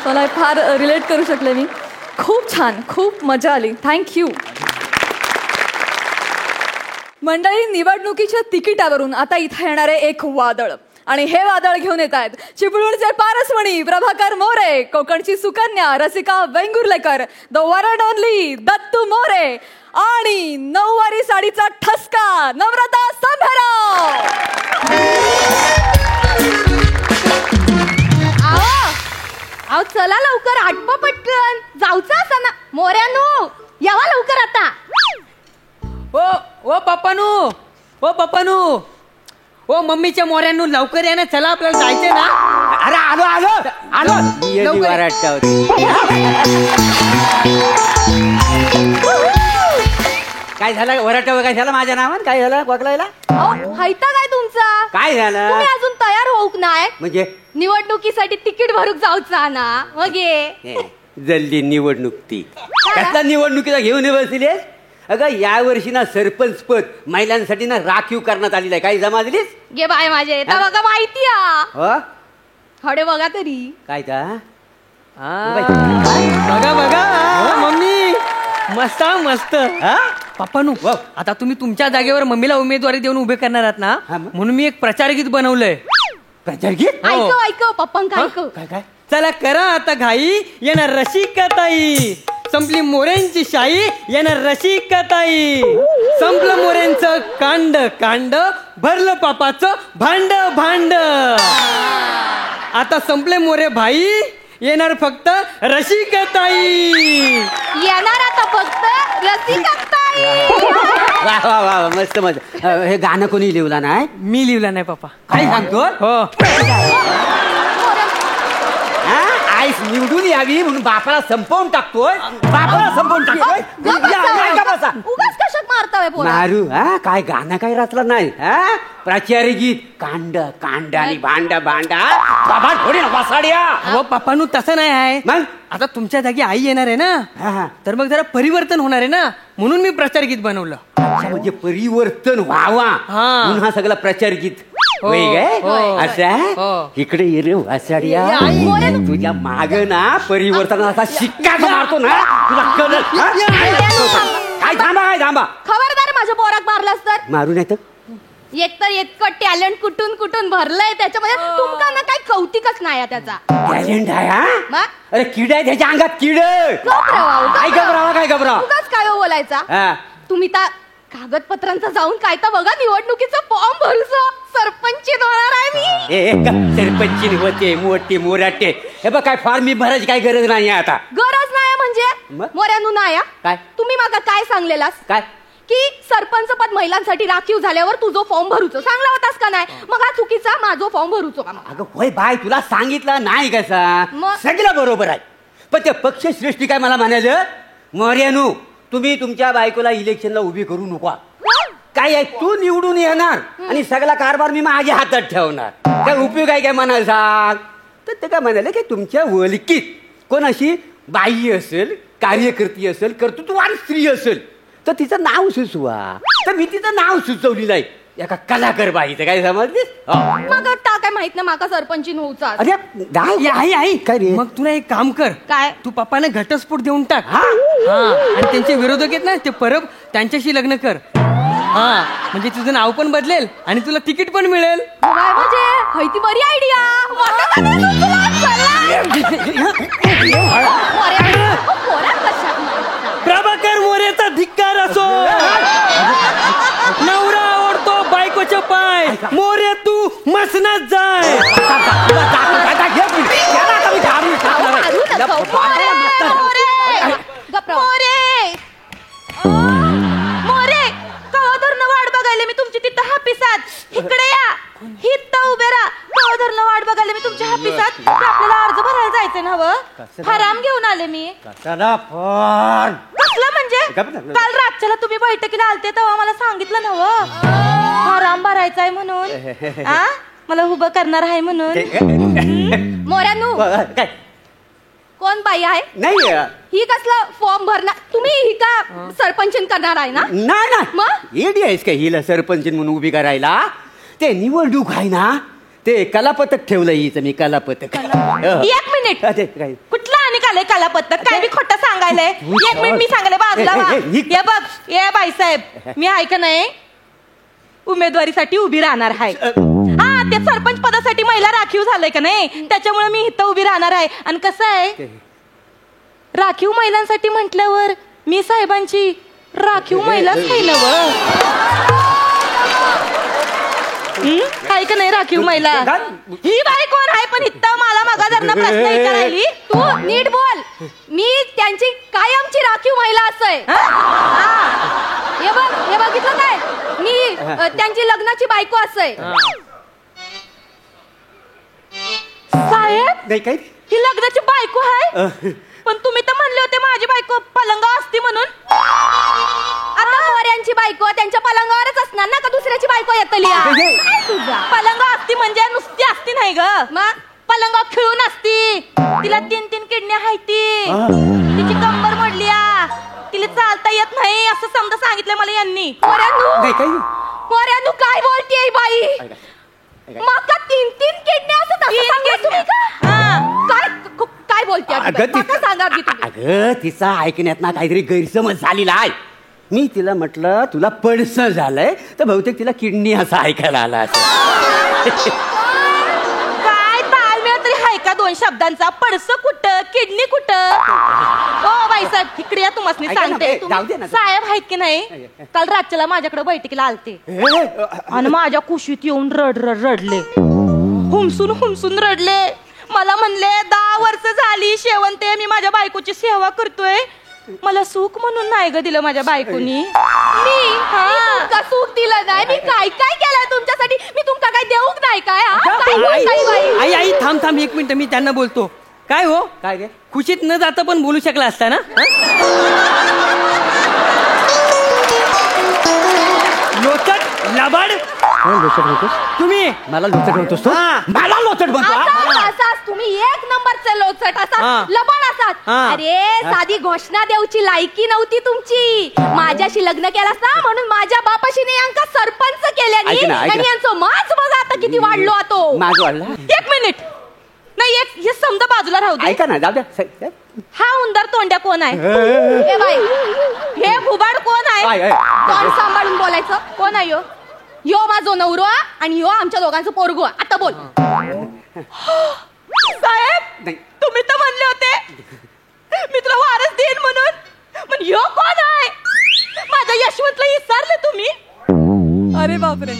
मला फार रिलेट करू शकले मी. खूप छान, खूप मजा आली. थँक्यू. मंडळी, निवडणुकीच्या तिकिटावरून आता इथे येणारे एक वादळ, आणि हे वादळ घेऊन येत आहेत चिपळूणचे पारसमणी प्रभाकर मोरे, कोकणची Sukanya Rasika Vengurlekar, the one and only Dattu More, आणि नऊवारी साडीचा ठसका नम्रता संभेराव. अहो चला लवकर, आटपा पटकन, जाऊचा असा ना. मोऱ्यानो यावा लवकर आता. ओ पप्पानू, ओ मम्मीच्या मोऱ्यांनू लवकर या ना, चला आपल्याला जायचंय ना. अरे आलो काय झालं वराटावर, काय झालं माझ्या नावात, काय झालं कोकलायला, हायता काय तुमचा, काय झालं तुम्ही अजून तयार होऊक नाही म्हणजे निवडणुकीसाठी तिकीट भरूक जाऊचा ना. मग जल्दी निवडणूक ती कसला निवडणुकीला घेऊन बसलीस. अगं यावर्षी ना सरपंच पद महिलांसाठी ना राखीव करण्यात आलेलं आहे. काही जमा दिलीस गे बाय माझे बघा माहिती हो हडे बघा तरी काय का बघा मम्मी मस्त मस्त. पप्पानू आता तुम्ही तुमच्या जागेवर मम्मीला उमेदवारी देऊन उभे करणार आहात ना, म्हणून मी एक प्रचार गीत बनवलंय. प्रचार गीत ऐक पप्पांका ऐक. काय चला करा आता घाई, येणार रसिकाताई, संपली मोऱ्यांची शाई, येणार रसिकाताई, संपलं मोऱ्यांचं कांड कांड, भरलं पापाचं भांड भांड. आता संपले मोरे भाई, येणार फक्त रसिकाताई, येणार आता फक्त रसिकाताई. वा वा वा मस्त मस्त. हे गाणं कोणी लिहिला नाही? मी लिहिला नाही पप्पा. काय सांगतो हो आईस निवडून यावी म्हणून बापाला संपवून टाकतोय, उगाच कशात मारताय मारू. काय गाणं काय रचलं नाही. प्राचार्य गीत कांड कांड आणि भांडा भांडा बाबा थोडी वासाड्या. हो पप्पानू तसं नाही आहे. मग आता तुमच्या जागी आई येणार आहे ना, तर मग जरा परिवर्तन होणार आहे ना, म्हणून मी प्रचार गीत बनवलं. म्हणजे परिवर्तन व्हावा म्हणून हा सगळा प्रचार गीत असं. इकडे ये रे वासाड्या, तुझ्या माग ना परिवर्तनाचा शिक्का मारतो ना तुला कळलं. काय थांबा खबरदार माझ्या पोराक मारलास तर मारू नाही तर एकतर इतकं टॅलेंट कुठून भरलंय त्याच्यामध्ये, तुमका ना काही कौतिकच नाही त्याचा. टॅलेंट आहे अरे किड आहे त्याच्या अंगात, किड. काय घबरावा काय बोलायचा. तुम्ही त्या कागदपत्रांचा जाऊन काय तर बघा, निवडणुकीचा फॉर्म भरूचो, सरपंची होणार आहे मी. सरपंची होते मोठे मोराटे. हे बघ काय फॉर्म मी भरायची काही गरज नाही आता. गरज नाही म्हणजे मोऱ्यानू नाही. काय तुम्ही मागा काय सांगलेलास काय की सरपंच पद महिलांसाठी राखीव झाल्यावर तुझो फॉर्म भरूचो सांगला होतास का नाही. मग हा चुकीचा माझो फॉर्म भरूचो का. अगं होय बाय, तुला सांगितलं नाही कसा, सगळं बरोबर आहे. पण ते पक्षश्रेष्ठी काय मला म्हणायचं, मोर्यानू तुम्ही तुमच्या बायकोला इलेक्शनला उभी करू नका. काय आहे, तू निवडून येणार आणि सगळा कारभार मी माझ्या हातात ठेवणार. काय उपयोग आहे काय म्हणाल सांग. तर ते काय म्हणाले की तुमच्या ओळखीत कोण अशी बाई असेल, कार्यकर्ती असेल, कर्तृत्ववान स्त्री असेल तर तिचं नाव सुचवा. तर मी तिचं नाव सुचवलेलं आहे, एका कलाकार बाईचं. काय समजलीस. मग काय माहित नाही माका सरपंची नव्हता. अरे आई काय रे, मग तुला एक काम कर, काय तू पप्पाने घटस्फोट देऊन टाक. आणि त्यांचे विरोधक आहेत ना ते परब, त्यांच्याशी लग्न कर. म्हणजे तुझं नाव पण बदलेल आणि तुला तिकीट पण मिळेल. म्हणजे ती बरी आयडिया. प्रभाकर मोरेचा धिक्कार असो. नवरा आवडतो बायकोच्या पाय, मोरे तू मसनात जाय. मोरे कवाधरण वाट बघायला मी तुमची तिथं हापिसात. इकडे या, हित उभे राहा. कवाधरण वाट बघायला मी तुमच्या हापिसात. आपल्याला अर्ज भरायला जायचं ना. फराम घेऊन आले मी. कसलं म्हणजे काल रातच्याला तुम्ही बैठकीला आलते तेव्हा मला सांगितलं ना फराम भरायचा आहे म्हणून, मला उभं करणार आहे म्हणून. मोऱ्यानू कोण बाई आहे? नाही ही कसला फॉर्म भरणार तुम्ही? ही का सरपंचन करणार आहे ना? नाही मग येडी आहेस का हिला सरपंच म्हणून उभी करायला? ते निवडणूक आहे ना, ते कलापथक ठेवलं हिचं मी, कलापथक. एक मिनिट, कुठला आणि काले कलापथक? काय बी खोटं सांगायलंय. एक मिनिट मी सांगायला बाजूला व्हा. हे बघ, ए बाईसाहेब, मी ऐका नाही उमेदवारीसाठी उभी राहणार आहे. हा, ते सरपंच पदासाठी महिला राखीव झालंय का नाही, त्याच्यामुळे मी इथं उभी राहणार आहे. आणि कसं आहे, राखीव महिलांसाठी म्हटल्यावर मी साहेबांची राखीव महिलाच आहे ना व. काय का नाही राखीव महिला? ही बाई कोण आहे पण इथं मला मगा जर ना प्रश्न विचारायली. तू नीट बोल. मी त्यांची कायमची राखीव महिला असय. हे बघितलं काय? मी त्यांची लग्नाची बायको असय. साहेब नाही काय ही लग्नाची बायको आहे, पण तुम्ही तर म्हणले होते माझी बायको पलंग असती म्हणून. आता मोऱ्यांची बायको त्यांच्या पलंगावरच असणार ना, का दुसऱ्याची बायको येतली? पलंग असती म्हणजे नुसती असती नाही ग, मग पलंग खिळून असती. तिला 3 किडण्या हायती, तिची कंबर मोडली, तिला चालता येत नाही असं समजा सांगितलं मला यांनी. मोऱ्यांनू काय बोलतेय बाई? माका 3 किडण्या असं काय बोलते? अगं तिचा ऐकण्यात ना काहीतरी गैरसमज झालेला आहे. मी तिला म्हटलं तुला पडसं झालंय, तर बहुतेक तिला किडनी असं ऐकायला आला असं. काय ताळमेळ तरी हाय का 2 शब्दांचा? पडसं कुठं, किडनी कुठं? ओ बाईसाहेब इकडे या, तुम्हाला सांगते. साहेब आहेत की नाही, काल रातच्याला माझ्याकडे बैठकीला आलते आणि माझ्या कुशीत येऊन रडले, हुमसून रडले. मला म्हणले 10 वर्ष झाली शेवंते मी माझ्या बायकोची सेवा करतोय, मला सुख म्हणून नाही ग दिलं माझ्या बायकोनी. मी तुमका सुख दिलं नाही? मी काय काय केलंय तुमच्यासाठी? मी तुमका काय देऊक नाही काय? आई थांब 1 मिनिट, मी त्यांना बोलतो. काय हो, काय खुशीत न जाता पण बोलू शकला असता ना? लोचट लबाड तुम्ही मला लोचट म्हणतोस? मला लोचट म्हणतो? तुम्ही 1 नंबरचे लोचट असाल, लबाड असाल. अरे साधी घोषणा देऊची लायकी नव्हती तुमची. माझ्याशी लग्न केलास ना म्हणून माझ्या बापाशी यांका सरपंच केल्याने आणि यांचं माझ बघा आता किती वाढलो आता. माझ वाढला? 1 मिनिट नाही, हे समजा बाजूला राहू दे. ऐका ना, जाऊ द्या. हा उंदर तोंड्या कोण आहे? हे बाई, हे भुबाड कोण आहे? कोण सांभाळून बोलायचं? कोण आहे यो माझो नवरो आणि यो आमच्या दोघांचं पोरगो. आता बोल. साहेब तुम्ही तर म्हणले होते मी तुला वारस देईन म्हणून, पण यो कोण आहे? माझ्या यशवंतला विसरले तुम्ही? अरे बापरे.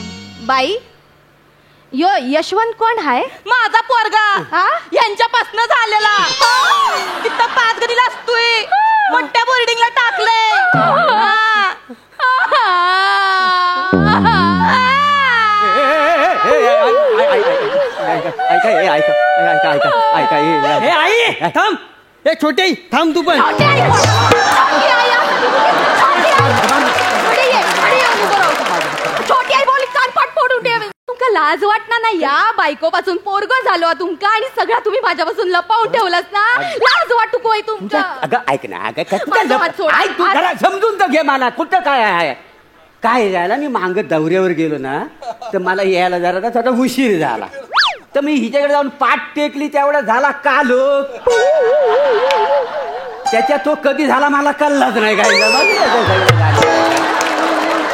बाई यो यशवंत कोण आहे? माझा पोरगा, यांच्यापासनं झालेला. तिथं 5 गणीला असतोय, मोठ्या बोर्डिंगला टाकलंय. आई थांब, हे छोटे थांब तू पण. छोटी आई बोली कानपाट फोडून ठेव. तुमका लाज वाटणार ना? या बायकोपासून पोरग झालो तुमका आणि सगळं तुम्ही माझ्यापासून लपवून ठेवलंस ना. लाज वाटू कोय तुमच्या? अगं ऐक ना, तू जरा समजून तर घे मला. कुठं काय आहे? काय झालं, मी मांग दौऱ्यावर गेलो ना, तर मला यायला जरा थोडा उशीर झाला, तर मी हिच्याकडे जाऊन पाठ टेकली, तेवढा झाला कालो. त्याच्यात तो कधी झाला मला कळलाच नाही. काय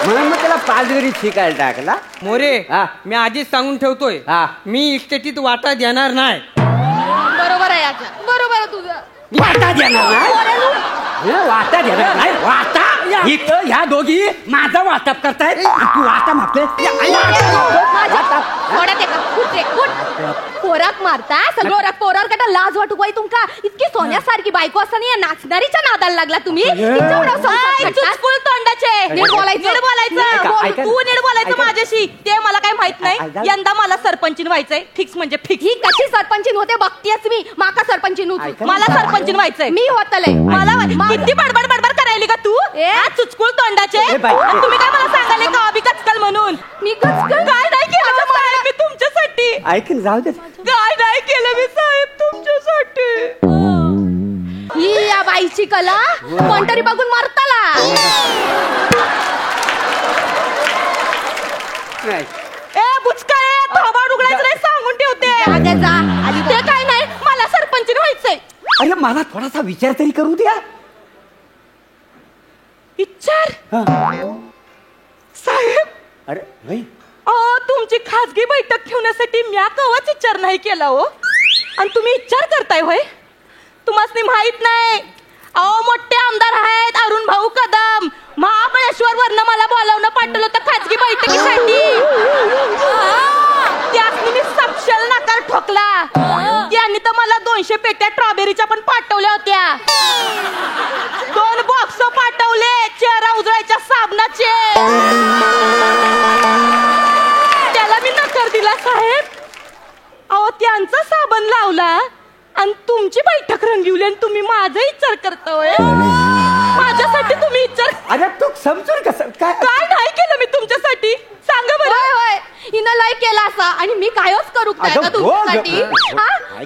म्हणून मग त्याला 5 गणी शिकायला टाकला. मोरे मी आधीच सांगून ठेवतोय, मी इस्टेटीत वाटा देणार नाही. बरोबर आहे, बरोबर आहे तुझं. वाटा देणार नाही? वाटा देणार नाही? वाटा इथं ह्या दोघी माझा वाटप करतायत, तू वाटा मागते. पोराक मारता सगळं पोरावर कटा लाज वाटू बाई तुमका? इतकी सोन्यासारखी बायको असताना या नाचणारीच्या नादाला लागला तुम्ही. तोंडाचे नीट बोलायचं. तू नीट बोलायचं माझ्याशी. ते मला काय माहित नाही. यंदा मला सरपंचीन व्हायचंय, फिक्स म्हणजे फिक्स. ही कशी सरपंचीन होते बघतेस मी. माका सरपंचीन मला सरपंचीन व्हायचंय. मी होतलय. मला किती बडबड करायली का तू? चुचकुल तोंडाचे. तुम्ही काय मला सांगाले का अभि कचकल म्हणून? मी कचकल काय नाही केलं साहेब मी तुमच्यासाठी? ऐक जाऊ दे. काय नाही केलं मी साहेब तुमच्यासाठी? ही या बाईची कला कोणतरी बघून मारताला. ए बुचकाळे थोबाड उघडायचं नाही सांगून ठेवते. अगे जा आली ते काय नाही मला सरपंच व्हायचंय. अरे मला थोडासा विचार तरी करू द्या. विचार साहेब. अरे भाई तुमची खासगी बैठक ठेवण्यासाठी म्या कवाच विचार नाही केला हो. आणि तुम्ही विचार करताय होय. तुम्हाला माहित नाही अहो मोठे आमदार आहेत अरुण भाऊ कदम. महाबळेश्वर वरनं मला बोलावणं पाठवलं होतं खासगी बैठकीसाठी. त्यात मी सपशेल नकार ठोकला. त्यांनी तर मला 200 पेट्या स्ट्रॉबेरीच्या पण पाठवल्या होत्या. 2 बॉक्स पाठवले चेहरा उजळायच्या साबणाचे. त्याला मी नकार दिला साहेब. अहो त्यांचा साबण लावला आणि तुमची बैठक रंगवली आणि तुम्ही माझा विचार करतोय. माझ्यासाठी तुम्ही विचार. अरे तू समजून कसं काय नाही केलं मी तुमच्यासाठी सांगा बरं. होय हिनं लय केला असा आणि मी कायच करू काय का तुमच्यासाठी.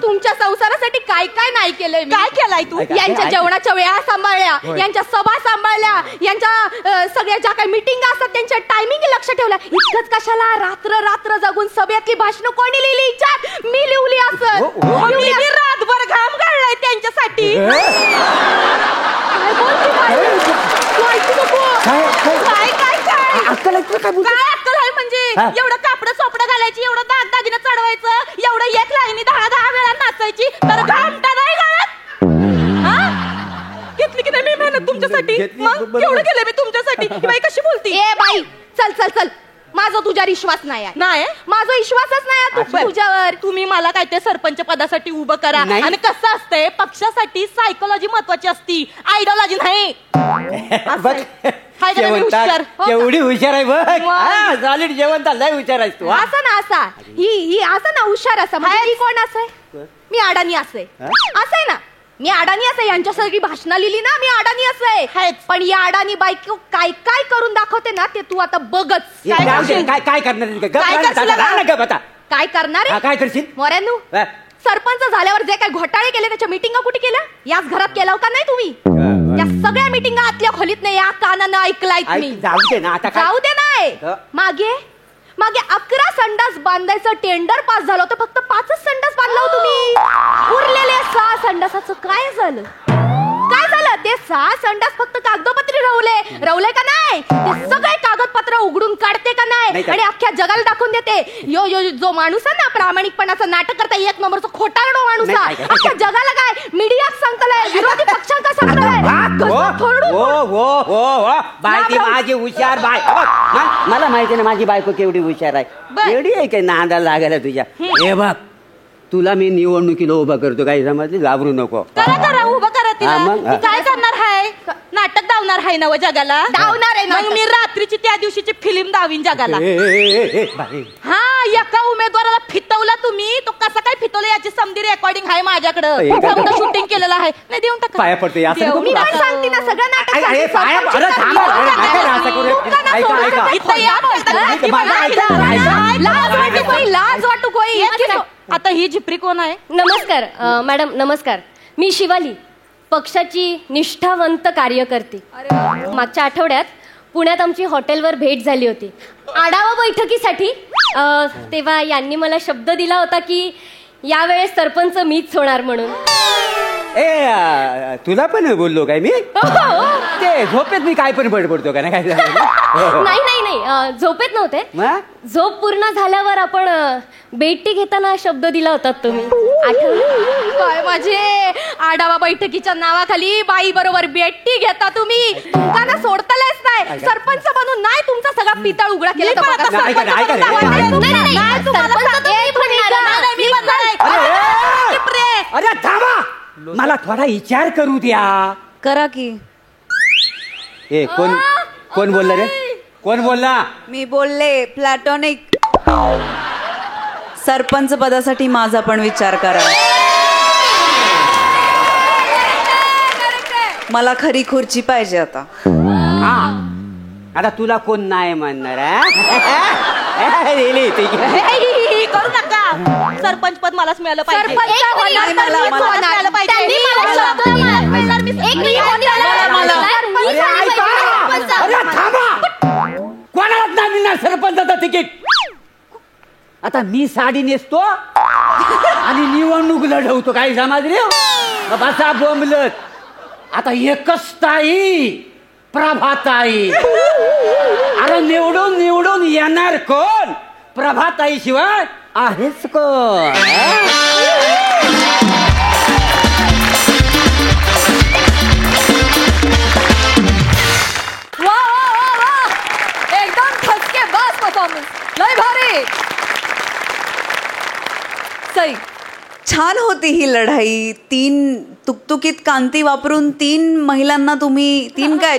तुमच्या संसारासाठी काय काय नाही केलंय. काय केलाय तू. यांच्या जेवणाच्या वेळा सांभाळल्या, यांच्या सभा सांभाळल्या, यांच्या सगळ्या ज्या काही मिटिंग असतात त्यांच्या टायमिंग लक्ष ठेवला. इतकंच कशाला रात्र रात्र जगून सभेतली भाषण कोणी लिहिली विचार. मी लिहली असत. मी रातभर घाम गाळलाय त्यांच्यासाठी. काय बोलते तू ऐकू नको. काय काय काय अक्कल आहे तुला काय बोलतो. काय अक्कल आहे म्हणजे एवढं कापडं चोपडं घालायची एवढं दागिनं चढवायचं एवढं एक लाईनी 10 वेळा नाचायची तर घंटा नाही गाळत. घेतली की नाही मी मेहनत तुमच्यासाठी. मग केवढं केलं मी तुमच्यासाठी. ही बाई कशी बोलती. ए बाई चल चल चल. माझा तुझ्यावर विश्वास नाही आहे. नाही माझा विश्वासच नाही तुझ्यावर. तुम्ही मला काय ते सरपंच पदासाठी उभं करा. आणि कसं असतंय पक्षासाठी सायकोलॉजी महत्वाची असती आयडियोलॉजी नाही. एवढी हुशार आहे बघ. सॉलिड जेवण लय हुशार आहेस तू. असं ना असा ही असं ना हुशार असा म्हणजे ही कोण असं मी अडाणी असं आहे ना. मी अडाणी असं यांच्यासारखी भाषणं लिहिली ना. मी अडाणी असं पण या अडाणी बायको काय काय करून दाखवते ना ते तू आता बघच. काय करणार काय करणार काय करशील मोऱ्यांनू. सरपंच झाल्यावर जे काय घोटाळे केले त्याच्या मिटिंगा कुठे केल्या. याच घरात केला का नाही तुम्ही. या सगळ्या मिटिंगा आतल्या खोलीत नाही या कानानं ऐकलाय तुम्ही. जाऊ दे ना आता. जाऊ दे नाही. मागे 11 संडास बांधायचं टेंडर पास झालं होतं. फक्त 5च संडास बांधला हो तुम्ही. उरलेले 6 संडासाचं काय झालं. ते 6 संडास फक्त कागदोपत्री रवले का नाही. ते सगळे कागदपत्र उघडून काढते का नाही आणि अख्ख्या जगाला दाखवून देते. यो जो माणूस आहे ना प्रामाणिकपणाचं नाटक करता 1 नंबरचा खोटारडो माणूस आहे. अख्ख्या जगाला काय मीडियात सांगताय विरोधी पक्षांका सांगताय. माझी हुशार बाय. मला माहिती ना माझी बायको केवढी हुशार आहे. एवढी आहे काय नांदाला लागायला तुझ्या. हे बघ तुला मी निवडणुकीला उभा करतो काही समजली घाबरू नको. करा उभं करा तिला. काय करणार आहे नाटक धावणार आहे ना जगाला. धावणार आहे मग मी रात्रीची त्या दिवशीची फिल्म दावीन जगाला. हा एका उमेदवाराला फितवला तुम्ही तो कसा काय फितवला याची समधी रेकॉर्डिंग आहे माझ्याकडं. शूटिंग केलेलं आहे नाही देऊन टाका. पाया पडते मी पण सांगते ना सगळं नाटक. लाज वाटू कोई. आता ही झिपरी कोण आहे. नमस्कार मॅडम नमस्कार. मी शिवाली पक्षाची निष्ठावंत कार्यकर्ती. मागच्या आठवड्यात पुण्यात आमची हॉटेलवर भेट झाली होती आढावा बैठकीसाठी. तेव्हा यांनी मला शब्द दिला होता की यावेळेस सरपंच मीच होणार म्हणून. तुला पण बोललो काय मी. ते झोपेत मी काय पण बडबडतो का नाही काय नाही झोपेत नव्हते. झोप पूर्ण झाल्यावर आपण भेटी घेताना शब्द दिला होता तुम्ही आठवलं काय. माझे आढावा बैठकीच्या नावाखाली बाई बरोबर भेटी घेता तुम्ही. तुमकाना सोडतालेच नाही. सरपंच बनून नाही तुमचा सगळा पितळ उघडा केला. अरे थांबा मला थोडा विचार करू द्या. करा की. कोण बोलला रे. कोण बोलला. मी बोलले प्लॅटॉनिक. सरपंच पदासाठी माझा पण विचार करा. मला खरी खुर्ची पाहिजे आता. आता तुला कोण नाही म्हणणार. करू नका सरपंच पद मलाच मिळालं पाहिजे. सरपंच एक नाही, मिनिट, मला- सरपंच मला- पद मिळालं पाहिजे. त्यांनी मला शब्द मला मिळणार, मी- एक मिनिट, मला- अरे ऐका! अरे थांबा कोणालाच नाही मिळणार सरपंचाचं तिकीट. आता मी साडी नेसतो आणि निवडणूक लढवतो. काही समाज रे बसा बोंबलत. आता एकच ताई प्रभाताई. अरे निवडून निवडून येणार कोण? प्रभाताई शिवाय आहेच कोण? वा वा वा वा, एकदम ठसके बस परफॉर्मन्स, लय भारी. सई छान होती ही लढाई. 3 तुकतुकीत कांती वापरून 3 महिलांना तुम्ही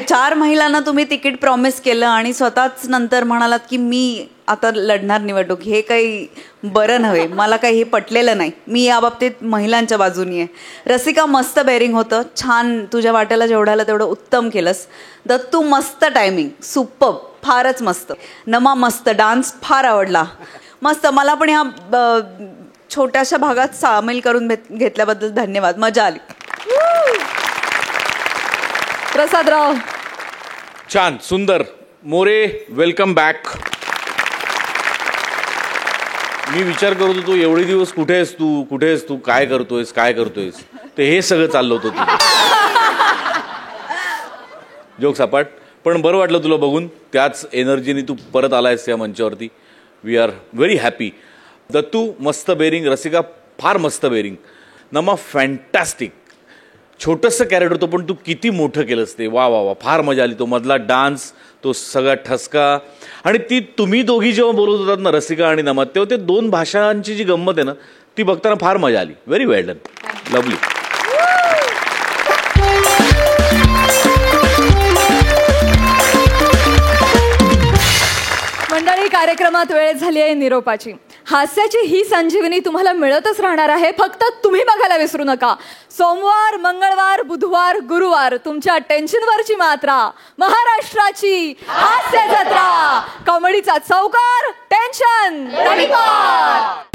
4 महिलांना तुम्ही तिकीट प्रॉमिस केलं आणि स्वतःच नंतर म्हणालात की मी आता लढणार निवडणूक. हे काही बरं नव्हे. मला काही हे पटलेलं नाही. मी या बाबतीत महिलांच्या बाजूनी आहे. रसिका मस्त बेरिंग होतं. छान तुझ्या वाट्याला जेवढं आलं तेवढं उत्तम केलंस. दत्तू मस्त टायमिंग, सुपर्ब, फारच मस्त. नमा मस्त, डान्स फार आवडला, मस्त. मला पण ह्या छोट्याशा भागात सामील करून घेतल्याबद्दल धन्यवाद. मजा आली. प्रसादराव छान, सुंदर. More, welcome back. मी विचार करत होतो एवढे दिवस कुठे आहेस तू, काय करतोयस, ते हे सगळं चाललं होतं तुझं. जोक सपाट, पण बरं वाटलं तुला बघून. त्याच एनर्जीने तू परत आलायस या मंचावरती. We are very happy. Dattu मस्त बेरिंग, रसिका फार मस्त बेरिंग, नमा फॅन्टॅस्टिक. छोटंसं कॅरेक्टर होतं पण तू किती मोठं केलंस ते. वा वा वा, फार मजा आली. तो मधला डान्स, तो सगळा ठसका, आणि ती तुम्ही दोघी जेव्हा बोलत होतात ना, रसिका आणि नमा, तेव्हा ते 2 भाषांची जी गंमत आहे ना, ती बघताना फार मजा आली. व्हेरी वेल डन, लवली. मंडळी, कार्यक्रमात वेळ झाली आहे निरोपाची. हास्याची ही संजीवनी तुम्हाला मिळतच राहणार आहे. फक्त तुम्ही बघायला विसरू नका. सोमवार, मंगळवार, बुधवार, गुरुवार तुमच्या टेन्शनवरची मात्रा, महाराष्ट्राची हास्य जत्रा, कॉमेडीचा चौकार, टेन्शन तडीपार.